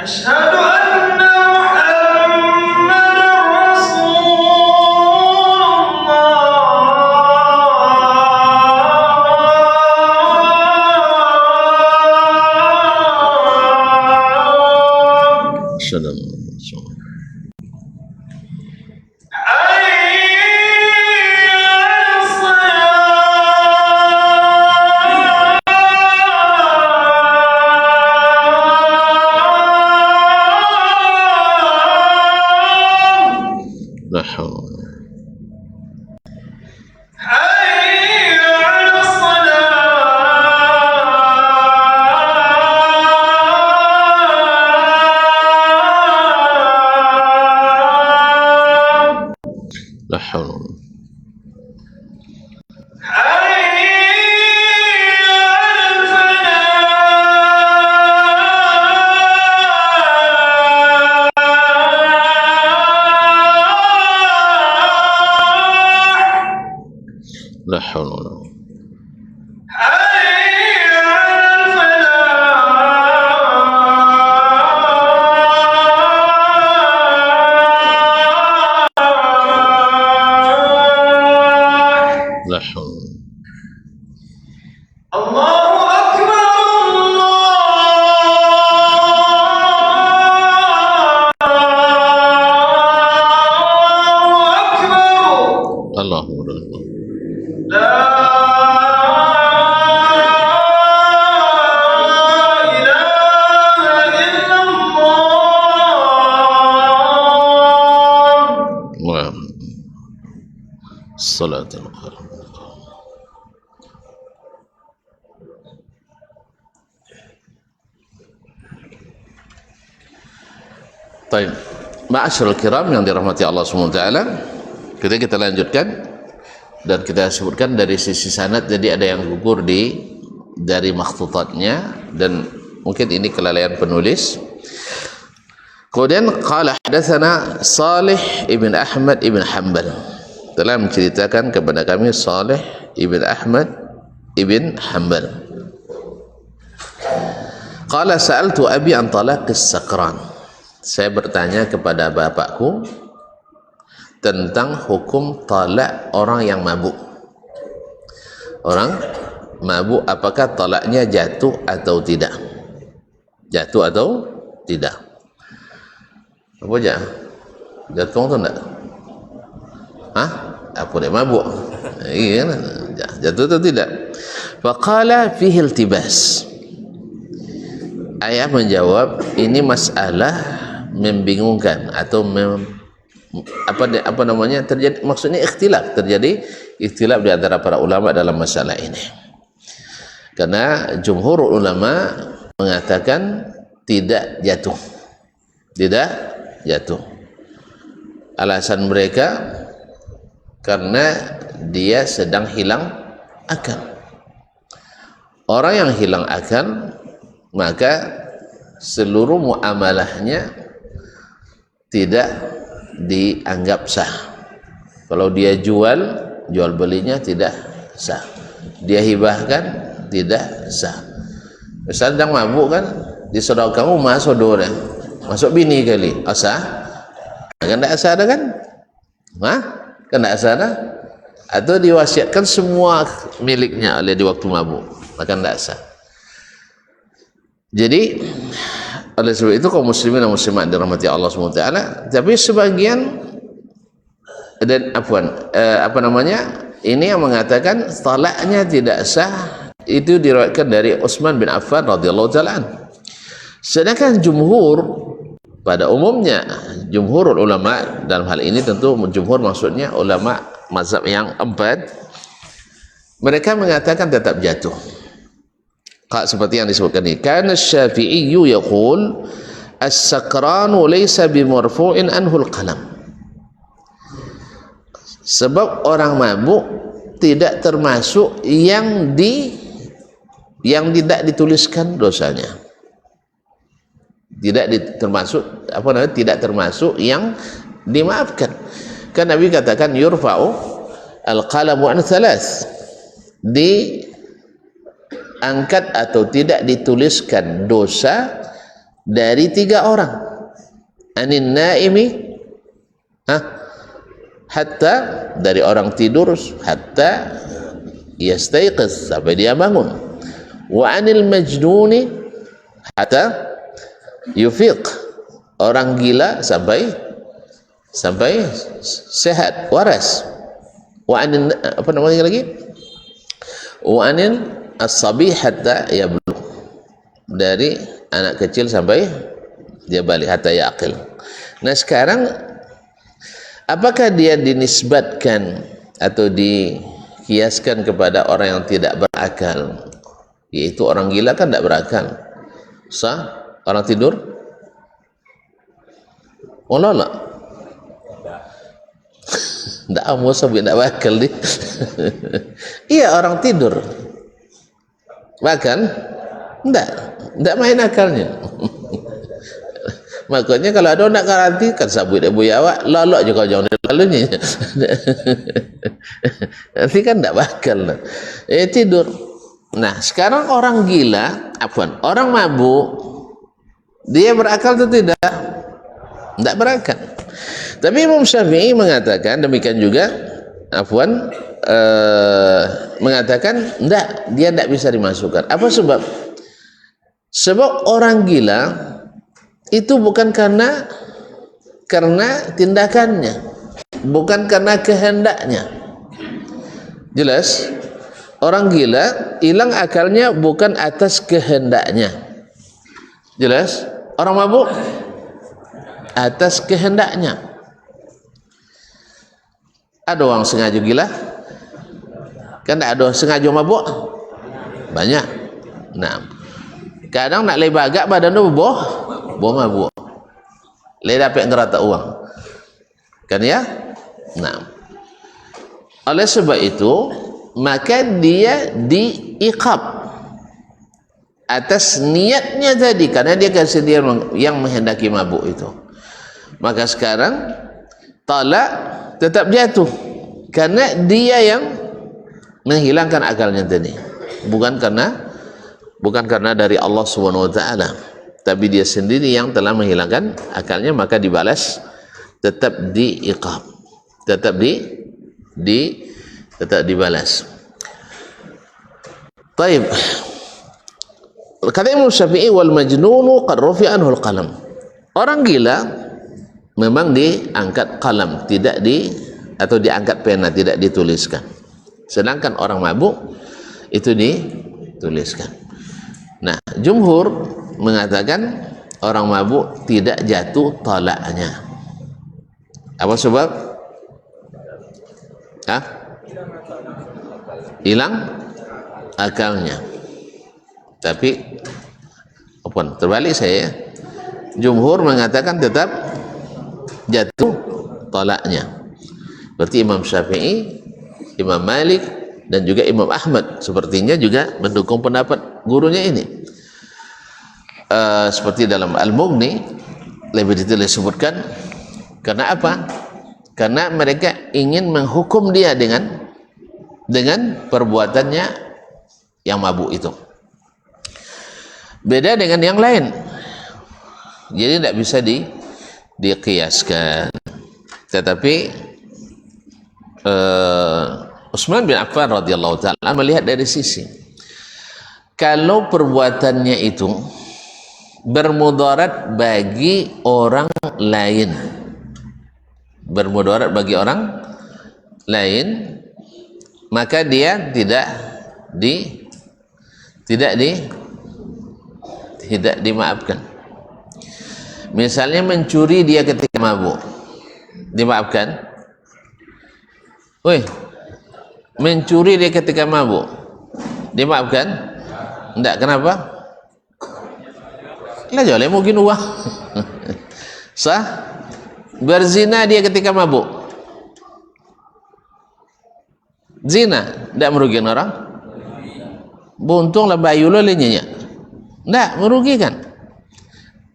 أشهد أن La haula wala la haula. Allahu Akbar, Allahu Akbar. Allahu Akbar. La ilaha illallah. Wa salatul qalam. Baik, ma'asyiral kiram yang dirahmati Allah SWT, kita lanjutkan dan kita sebutkan dari sisi sanad. Jadi ada yang gugur dari makhtutatnya dan mungkin ini kelalaian penulis. Kemudian qala hadatsana Salih ibn Ahmad ibn Hanbal, telah menceritakan kepada kami Salih ibn Ahmad ibn Hanbal. Qala sa'altu abi an talaqis sakran, saya bertanya kepada bapakku tentang hukum talak orang yang mabuk. Orang mabuk, apakah talaknya jatuh atau tidak? Jatuh atau tidak? Apa aja? Jatuh atau tidak? Hah? Apa dia mabuk? Iya, jatuh atau tidak? Faqala fihi iltibas. Ayah menjawab, ini masalah membingungkan atau apa namanya, terjadi, maksudnya ikhtilaf, terjadi ikhtilaf di antara para ulama dalam masalah ini. Karena jumhur ulama mengatakan tidak jatuh. Tidak jatuh. Alasan mereka karena dia sedang hilang akal. Orang yang hilang akal, maka seluruh muamalahnya tidak dianggap sah. Kalau dia jual belinya tidak sah, dia hibahkan tidak sah. Misal sedang mabuk kan, disedot kamu masuk dua, masuk bini kali, sah? Kan tidak sah dah kan? Hah? Kan tidak sah dah? Atau diwasiatkan semua miliknya oleh di waktu mabuk, maka tidak sah. Jadi oleh sebab itu kaum muslimin dan muslimat dirahmati Allah SWT, tapi sebagian dan apa namanya, ini yang mengatakan talaknya tidak sah, itu diriwayatkan dari Utsman bin Affan radhiyallahu taala anhu. Sedangkan jumhur, pada umumnya jumhur ulama dalam hal ini, tentu jumhur maksudnya ulama mazhab yang empat, mereka mengatakan tetap jatuh. Seperti yang disebutkan ini, kana Syafi'iyyu yaqul as-sakranu laysa bimarfu'in anhu al-qalam. Sebab orang mabuk tidak termasuk yang tidak dituliskan dosanya. Termasuk apa namanya? Tidak termasuk yang dimaafkan. Kan Nabi katakan yurfa'u al-qalamu an thalath, angkat atau tidak dituliskan dosa dari 3 orang. Anin naimi, hatta, dari orang tidur, hatta yastayqiz, sampai dia bangun. Wa anil majnuni hatta yufiq, orang gila sampai sehat, waras. Wa anil, apa namanya lagi? Wa anil as-sabi hatta yablugh, dari anak kecil sampai dia balik, hatta yaqil. Nah sekarang apakah dia dinisbatkan atau dikiaskan kepada orang yang tidak berakal, yaitu orang gila kan tidak berakal, sah? Orang tidur? Oh la. Ndak mau sabit ndak bakal di. Iya, orang tidur. Bahkan ndak main akalnya. Makanya kalau ada nak garanti kan sabit dia buaya awak, lolok je kau jangan lalunya. Nanti kan ndak bakal. Tidur. Nah, sekarang orang gila, orang mabuk, dia berakal atau tidak? Ndak berakal. Tapi Imam Syafi'i mengatakan demikian juga, mengatakan dia ndak bisa dimasukkan. Apa sebab? Sebab orang gila itu bukan karena tindakannya, bukan karena kehendaknya. Jelas? Orang gila hilang akalnya bukan atas kehendaknya. Jelas? Orang mabuk atas kehendaknya. Ada orang sengaja gila? Kan tak ada sengaja mabuk? Banyak. Nah, kadang nak lebar agak badan tu boh mabuk. Le dapat ngerata uang. Kan ya? Nah. Oleh sebab itu, maka dia diiqab atas niatnya tadi, karena dia kan sendiri yang menghendaki mabuk itu. Maka sekarang talak tetap jatuh karena dia yang menghilangkan akalnya tadi, bukan karena dari Allah Subhanahu wa taala, tapi dia sendiri yang telah menghilangkan akalnya, maka dibalas tetap diiqab, tetap dibalas. Taib. Kata Imam Syafi'i, wal majnunu qad rufi'a anhu al-qalam. Orang gila memang diangkat qalam, atau diangkat pena, tidak dituliskan. Sedangkan orang mabuk itu dituliskan. Nah, jumhur mengatakan orang mabuk tidak jatuh talaknya. Apa sebab? Hilang akalnya. Tapi terbalik saya, jumhur mengatakan tetap jatuh talaknya. Berarti Imam Syafi'i, Imam Malik, dan juga Imam Ahmad sepertinya juga mendukung pendapat gurunya ini. Seperti dalam Al-Mughni lebih detail disebutkan. Karena apa? Karena mereka ingin menghukum dia dengan perbuatannya yang mabuk itu. Beda dengan yang lain. Jadi tidak bisa diqiyaskan. Tetapi Utsman bin Affan radhiyallahu taala melihat dari sisi, kalau perbuatannya itu bermudarat bagi orang lain, maka dia tidak dimaafkan. Misalnya mencuri dia ketika mabuk, dimaafkan? Mencuri dia ketika mabuk, dimaafkan? Tidak. Kenapa? Lah joleh mungkin uang. Sah? Berzina dia ketika mabuk, zina tidak merugikan orang? Buntung lah bayu lo lenyanya, tidak merugikan?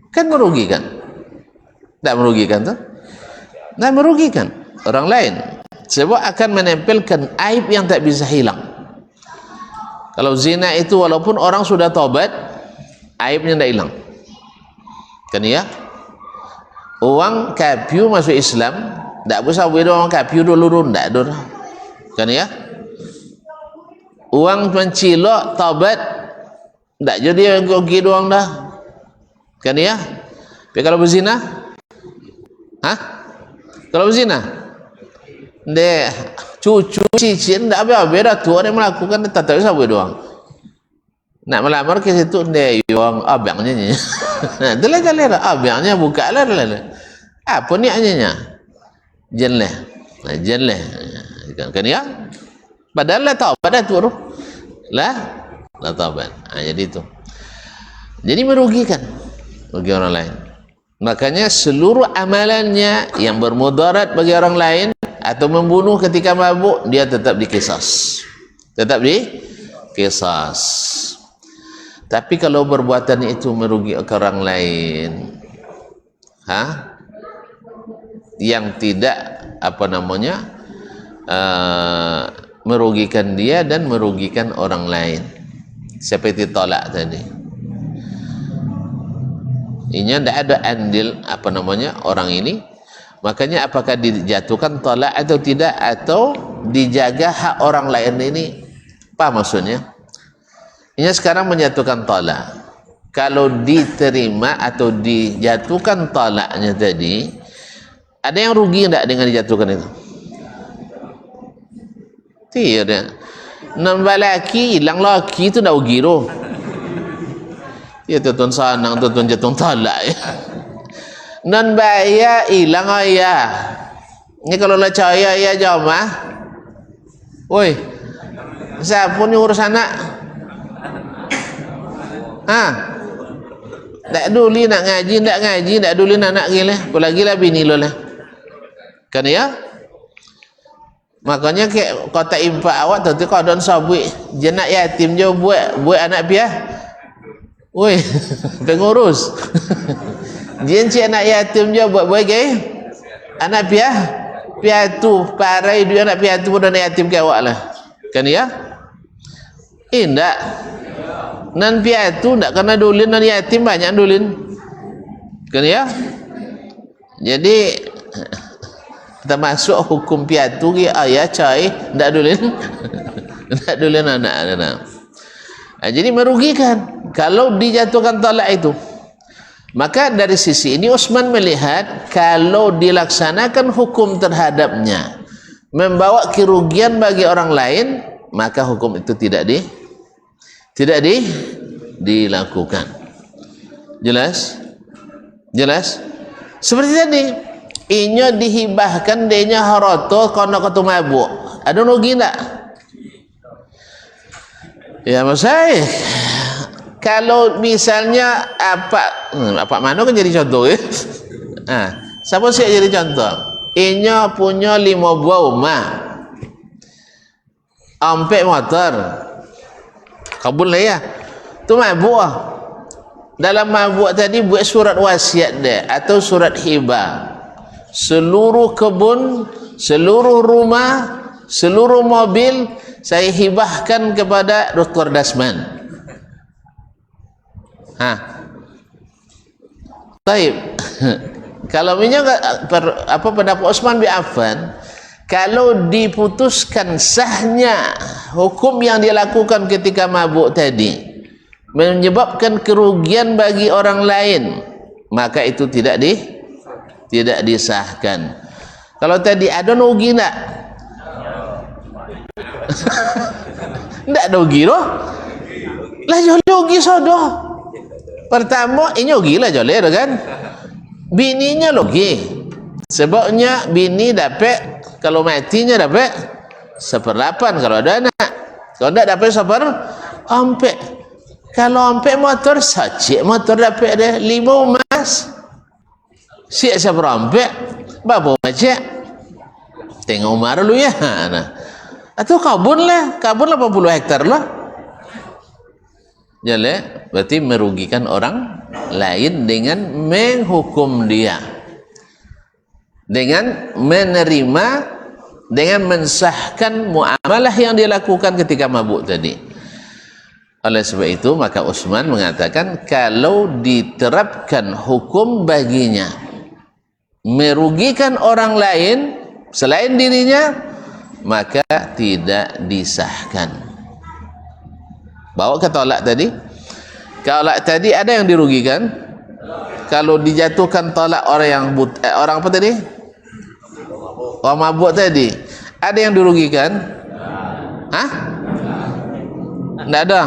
Kan merugikan? Tidak merugikan tuh? Tidak merugikan orang lain, sebab akan menempelkan aib yang tak bisa hilang. Kalau zina itu walaupun orang sudah tobat, aibnya tidak hilang. Kan ya? Uang kapiu masuk Islam, tidak bisa beda orang kapiu dulu, tidak ada. Kan ya? Uang mencilok, tobat, tidak jadi pergi doang dah. Kan ya? Tapi kalau berzina, kalau berzina, deh cucu cicin tidak beda tuh orang melakukan, tak bisa beda doang. Nak melamar ke situ deh yang abangnya ni. Nah, telah abangnya buka lah. Apa ni anya? Jenleh. Nah, jenleh. Kan ya? Padahal lah taubat tu. Lah taubat. Jadi itu. Jadi merugikan bagi orang lain. Makanya seluruh amalannya yang bermudarat bagi orang lain atau membunuh ketika mabuk, dia tetap dikisas. Tetap dikisas. Tapi kalau perbuatan itu merugi orang lain, yang tidak merugikan dia dan merugikan orang lain, seperti tolak tadi, ini tidak ada andil orang ini, makanya apakah dijatuhkan tolak atau tidak, atau dijaga hak orang lain ini, apa maksudnya? Ini sekarang menjatuhkan tolak. Kalau diterima atau dijatuhkan tolaknya tadi, ada yang rugi tidak dengan dijatuhkan itu? Tidak. Nambah laki, hilang laki itu tidak rugi tu. Ya tuan sanang, tuan jatuh tolak ya. Non bayar, hilang ayah. Ini kalau lah cahaya ya jawab. Woi, siapa ni urus anak? Tak duli nak ngaji, tak duli nak gila. Apalagi lah bini lo lah. Kan ya? Makanya ke kota impak awak tu kau don sabui jenak yatim je buat anak piah. Woi, pengurus. Jin cik anak yatim je buat gay. Anak piah. Piah tu parai dia anak piah tu pun anak yatim ke awak lah. Kan ya? Indak. Nan piatu tak kena dulin, nan yatim banyak dulin. Kan ya? Jadi termasuk hukum piatu ki ayah cai ndak dulin. Ndak dulin anak. Jadi merugikan kalau dijatuhkan talak itu. Maka dari sisi ini Utsman melihat kalau dilaksanakan hukum terhadapnya membawa kerugian bagi orang lain, maka hukum itu tidak dilakukan. Jelas? Seperti tadi, inyo dihibahkan denya haroto kono ketu mabuk. Ada rugi tak? Ya masai. Kalau misalnya apa mana kan jadi contoh ya? Siapa sih jadi contoh? Inyo punya 5 buah rumah. Ampek motor. Kabul lah ya. Tu mabuk lah. Dalam mabuk tadi buat surat wasiat dia atau surat hibah. Seluruh kebun, seluruh rumah, seluruh mobil saya hibahkan kepada Dr. Dasman. Baik. Kalau minyak pendapat Utsman bin Affan, kalau diputuskan sahnya hukum yang dilakukan ketika mabuk tadi menyebabkan kerugian bagi orang lain, maka itu tidak disahkan. Kalau tadi ada rugi tak? Tak ada rugi loh. Lah rugi sodoh. Pertama ini rugi lah joleh kan? Bininya rugi. Sebabnya bini dapat, kalau matinya dapat 1/8 kalau ada anak. Kalau tak dapat 1/4. Kalau ampek motor, sacik motor dapat dia 5 emas. Siap 1/4. Berapa macam? Tengok umar dulu ya. Atau kabun 80 hektar lah. Jadi, berarti merugikan orang lain dengan menghukum dia. Dengan menerima, dengan mensahkan muamalah yang dia lakukan ketika mabuk tadi. Oleh sebab itu maka Utsman mengatakan kalau diterapkan hukum baginya merugikan orang lain selain dirinya, maka tidak disahkan. Bawa ke tolak tadi. Tolak tadi ada yang dirugikan. Kalau dijatuhkan tolak orang yang orang apa tadi? Orang mabuk tadi. Ada yang dirugikan? Tak ada.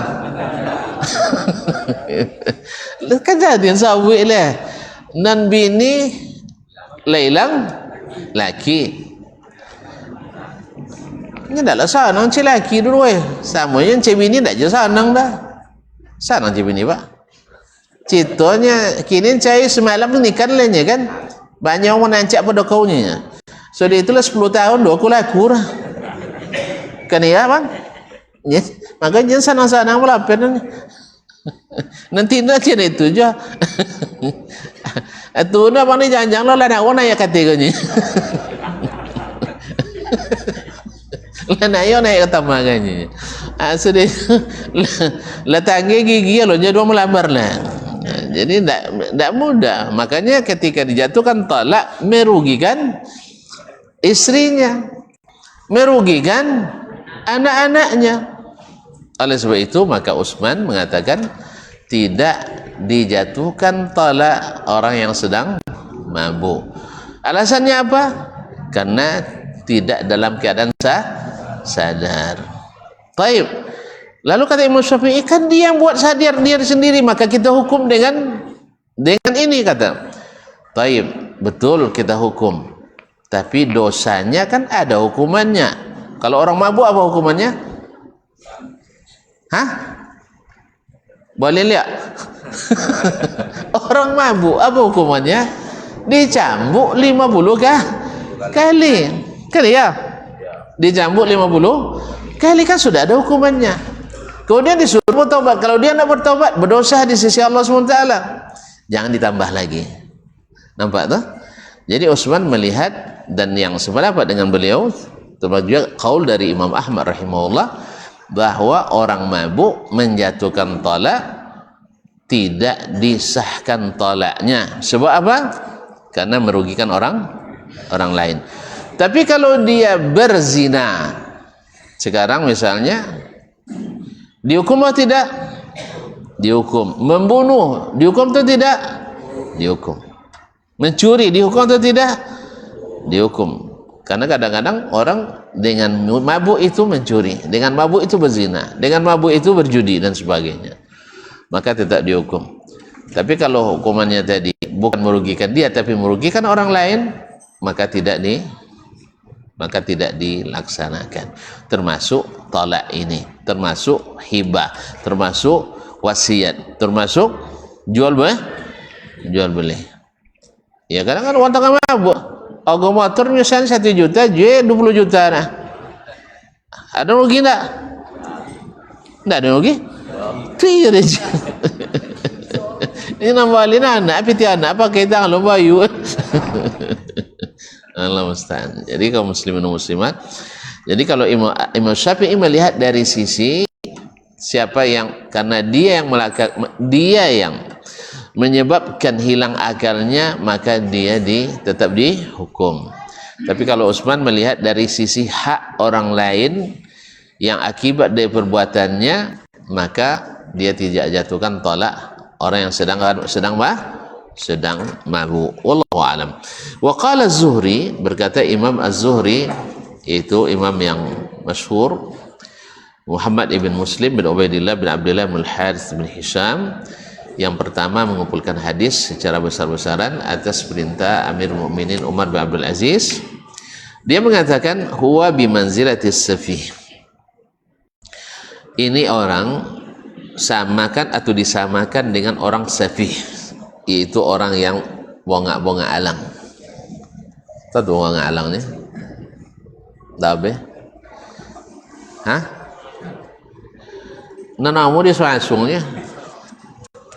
Kan jadi yang sawit lah. Nan bini leilang laki. Ini dah lah sanang cik laki dulu sama yang cik bini tak je sanang dah. Sanang cik bini pak. Ceritanya kini cik semalam tu nikah lainnya kan. Banyak orang nancak pada kaunya. Sudah itulah 10 tahun doa aku laku lah. Kan ya bang? Ya, makanya jangan sana-sana melapor. Nanti itu aja. Itu na bang ni jangan lah nak orang ya kategorinya. Lah nak yo naik kata maganya. Sudah letangi gigi lo jadi dua melamar lah. Jadi tidak mudah. Makanya ketika dijatuhkan talak merugikan istrinya, merugikan anak-anaknya. Oleh sebab itu maka Utsman mengatakan tidak dijatuhkan talak orang yang sedang mabuk. Alasannya apa? Karena tidak dalam keadaan sadar. Taib. Lalu kata Imam Syafi'i, kan dia yang buat sadar dia sendiri, maka kita hukum dengan ini kata. Taib, betul kita hukum. Tapi dosanya kan ada hukumannya. Kalau orang mabuk apa hukumannya? Hah? Boleh lihat? Orang mabuk apa hukumannya? Dicambuk 50 kali. Kali ya? Dicambuk 50 kali kan sudah ada hukumannya. Kemudian disuruh bertobat. Kalau dia nak bertobat, berdosa di sisi Allah SWT. Jangan ditambah lagi. Nampak tuh? Jadi Utsman melihat, dan yang sependapat dengan beliau, termasuk juga qaul dari Imam Ahmad rahimahullah, bahwa orang mabuk menjatuhkan talak tidak disahkan talaknya. Sebab apa? Karena merugikan orang lain. Tapi kalau dia berzina, sekarang misalnya dihukum atau tidak? Dihukum. Membunuh dihukum atau tidak? Dihukum. Mencuri dihukum atau tidak? Dihukum. Karena kadang-kadang orang dengan mabuk itu mencuri, dengan mabuk itu berzina, dengan mabuk itu berjudi dan sebagainya, maka tetap dihukum. Tapi kalau hukumannya tadi bukan merugikan dia tapi merugikan orang lain, maka tidak dilaksanakan. Termasuk talak ini, termasuk hibah, termasuk wasiat, termasuk jual beli. Ya kadang-kadang orang tengah mabuk, harga motor misalnya 1 juta, jual 20 juta nah. Ada rugi tak? Tak ada rugi? Clear aja. Ini nambalin anak, piti anak pakai tangan lo bayu. Allah musta'an. Jadi kaum muslimin dan muslimat, jadi kalau Imam Syafi'i melihat dari sisi siapa yang, karena dia yang menyebabkan hilang akalnya, maka dia tetap dihukum. Tapi kalau Utsman melihat dari sisi hak orang lain yang akibat dari perbuatannya, maka dia tidak jatuhkan talak orang yang sedang mabuk. Wallahu alam. Wa qala Az-Zuhri, berkata Imam Az-Zuhri, itu imam yang masyhur, Muhammad ibn Muslim bin Ubaidillah bin Abdullah bin Al-Harith bin Hisham, yang pertama mengumpulkan hadis secara besar-besaran atas perintah Amir Mukminin Umar bin Abdul Aziz. Dia mengatakan huwa bimanzilatis safih. Ini orang samakan atau disamakan dengan orang safih, yaitu orang yang bongak-bongak alang. Tahu bongak alang ni? Tahu? Hah? Nanamu di suasungnya.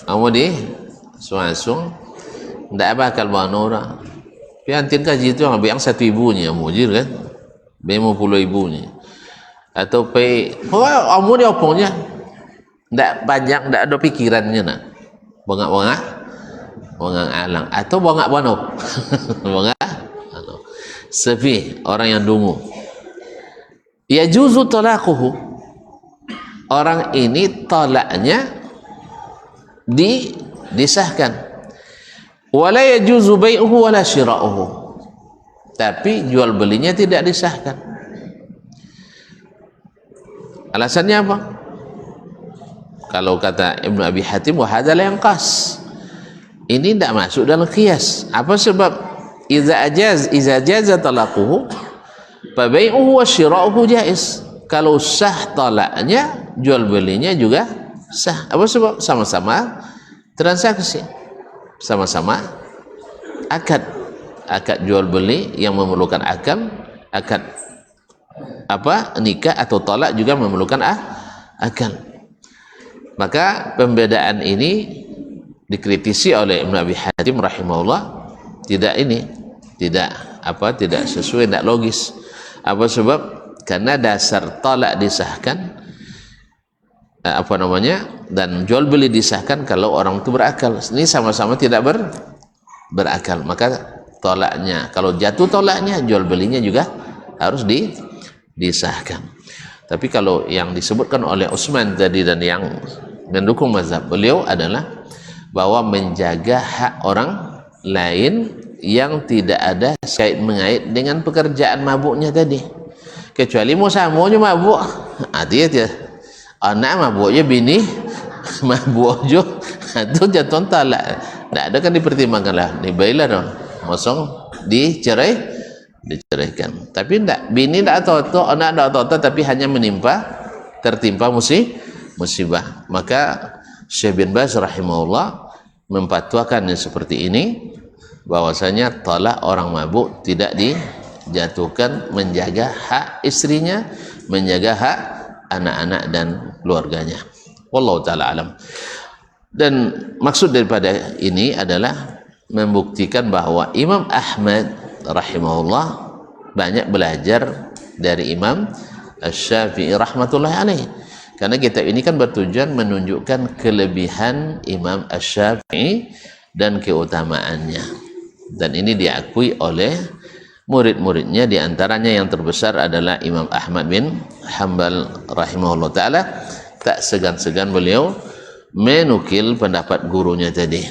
Kamu di suasung tidak bakal bawa orang. Piantin kaji itu yang biang 1 ibunya mujir kan, 50 ibunya. Atau kamu di opongnya tidak banyak, tidak ada pikirannya nak. Bongak alang atau bongak banok. Bongak sepi, orang yang dungu. Ya juzu talaquhu. Orang ini talaknya disahkan. Wala yajuzu bai'uhu wala syira'uhu. Tapi jual belinya tidak disahkan. Alasannya apa? Kalau kata Ibnu Abi Hatim, wa hadzal yanqas. Ini tidak masuk dalam qiyas. Apa sebab? Iza jaza talaquhu fa bai'uhu wa syira'uhu jaiz. Kalau sah talaknya, jual belinya juga sah. Apa sebab? Sama-sama transaksi, sama-sama akad. akad jual beli yang memerlukan akad nikah atau talak juga memerlukan akad. Maka pembedaan ini dikritisi oleh Ibnu Abi Hatim rahimahullah, tidak sesuai, tidak logis. Apa sebab? Karena dasar talak disahkan dan jual beli disahkan kalau orang itu berakal. Ini sama-sama tidak berakal, maka tolaknya, kalau jatuh tolaknya, jual belinya juga harus disahkan. Tapi kalau yang disebutkan oleh Utsman tadi dan yang mendukung mazhab beliau adalah bahwa menjaga hak orang lain yang tidak ada kait mengait dengan pekerjaan mabuknya tadi, kecuali mau samonya mabuk, dia anak mabuknya bini mabuk aja, itu jatuh talak. Tidak ada kan dipertimbangkan lah, dibailah dong, mosong diceraikan. Tapi tidak, bini tidak toto, anak tidak toto, tapi hanya tertimpa musibah. Maka Syekh bin Baz rahimahullah memfatwakan yang seperti ini, bahwasanya talak orang mabuk tidak dijatuhkan, menjaga hak istrinya, menjaga hak anak-anak dan keluarganya. Wallahu ta'ala alam. Dan maksud daripada ini adalah membuktikan bahwa Imam Ahmad rahimahullah banyak belajar dari Imam Asy-Syafi'i rahmatullahi alaih. Karena kitab ini kan bertujuan menunjukkan kelebihan Imam Asy-Syafi'i dan keutamaannya. Dan ini diakui oleh murid-muridnya, diantaranya yang terbesar adalah Imam Ahmad bin Hanbal rahimahullah ta'ala. Tak segan-segan beliau menukil pendapat gurunya tadi,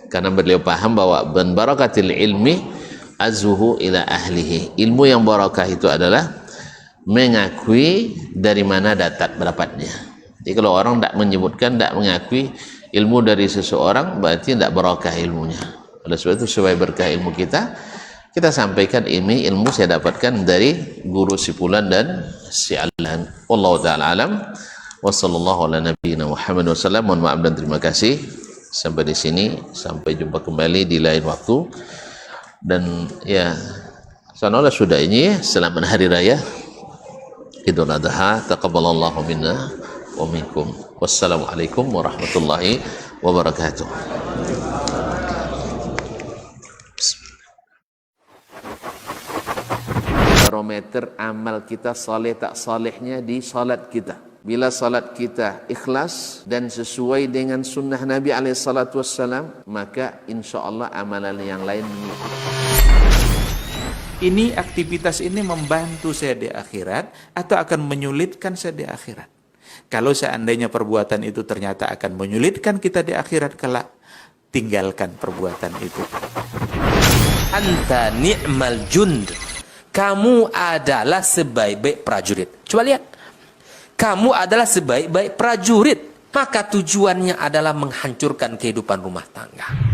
karena beliau paham bahwa ban barakatil ilmi azuhu ila ahlihi. Ilmu yang barakah itu adalah mengakui dari mana dapatnya. Jadi kalau orang tidak menyebutkan, tidak mengakui ilmu dari seseorang, berarti tidak barakah ilmunya. Oleh sebab itu, supaya berkah ilmu kita sampaikan ini ilmu saya dapatkan dari guru si Fulan dan si Alan. Wallahu ta'ala alam. Wa sallallahu ala nabiyyina Muhammad wa sallam. Mohon maaf dan terima kasih sampai di sini. Sampai jumpa kembali di lain waktu. Dan ya, sanolah sudah ini ya. Selamat hari raya Idul Adha. Taqabbalallahu minna wa minkum. Wassalamualaikum warahmatullahi wabarakatuh. Barometer amal kita saleh tak salehnya di salat kita. Bila salat kita ikhlas dan sesuai dengan sunnah Nabi SAW, maka insya Allah amalan yang lain mengikuti. Ini aktivitas ini membantu saya di akhirat atau akan menyulitkan saya di akhirat? Kalau seandainya perbuatan itu ternyata akan menyulitkan kita di akhirat kelak, tinggalkan perbuatan itu. Anta ni'mal jund. Kamu adalah sebaik-baik prajurit. Coba lihat. Kamu adalah sebaik-baik prajurit. Maka tujuannya adalah menghancurkan kehidupan rumah tangga.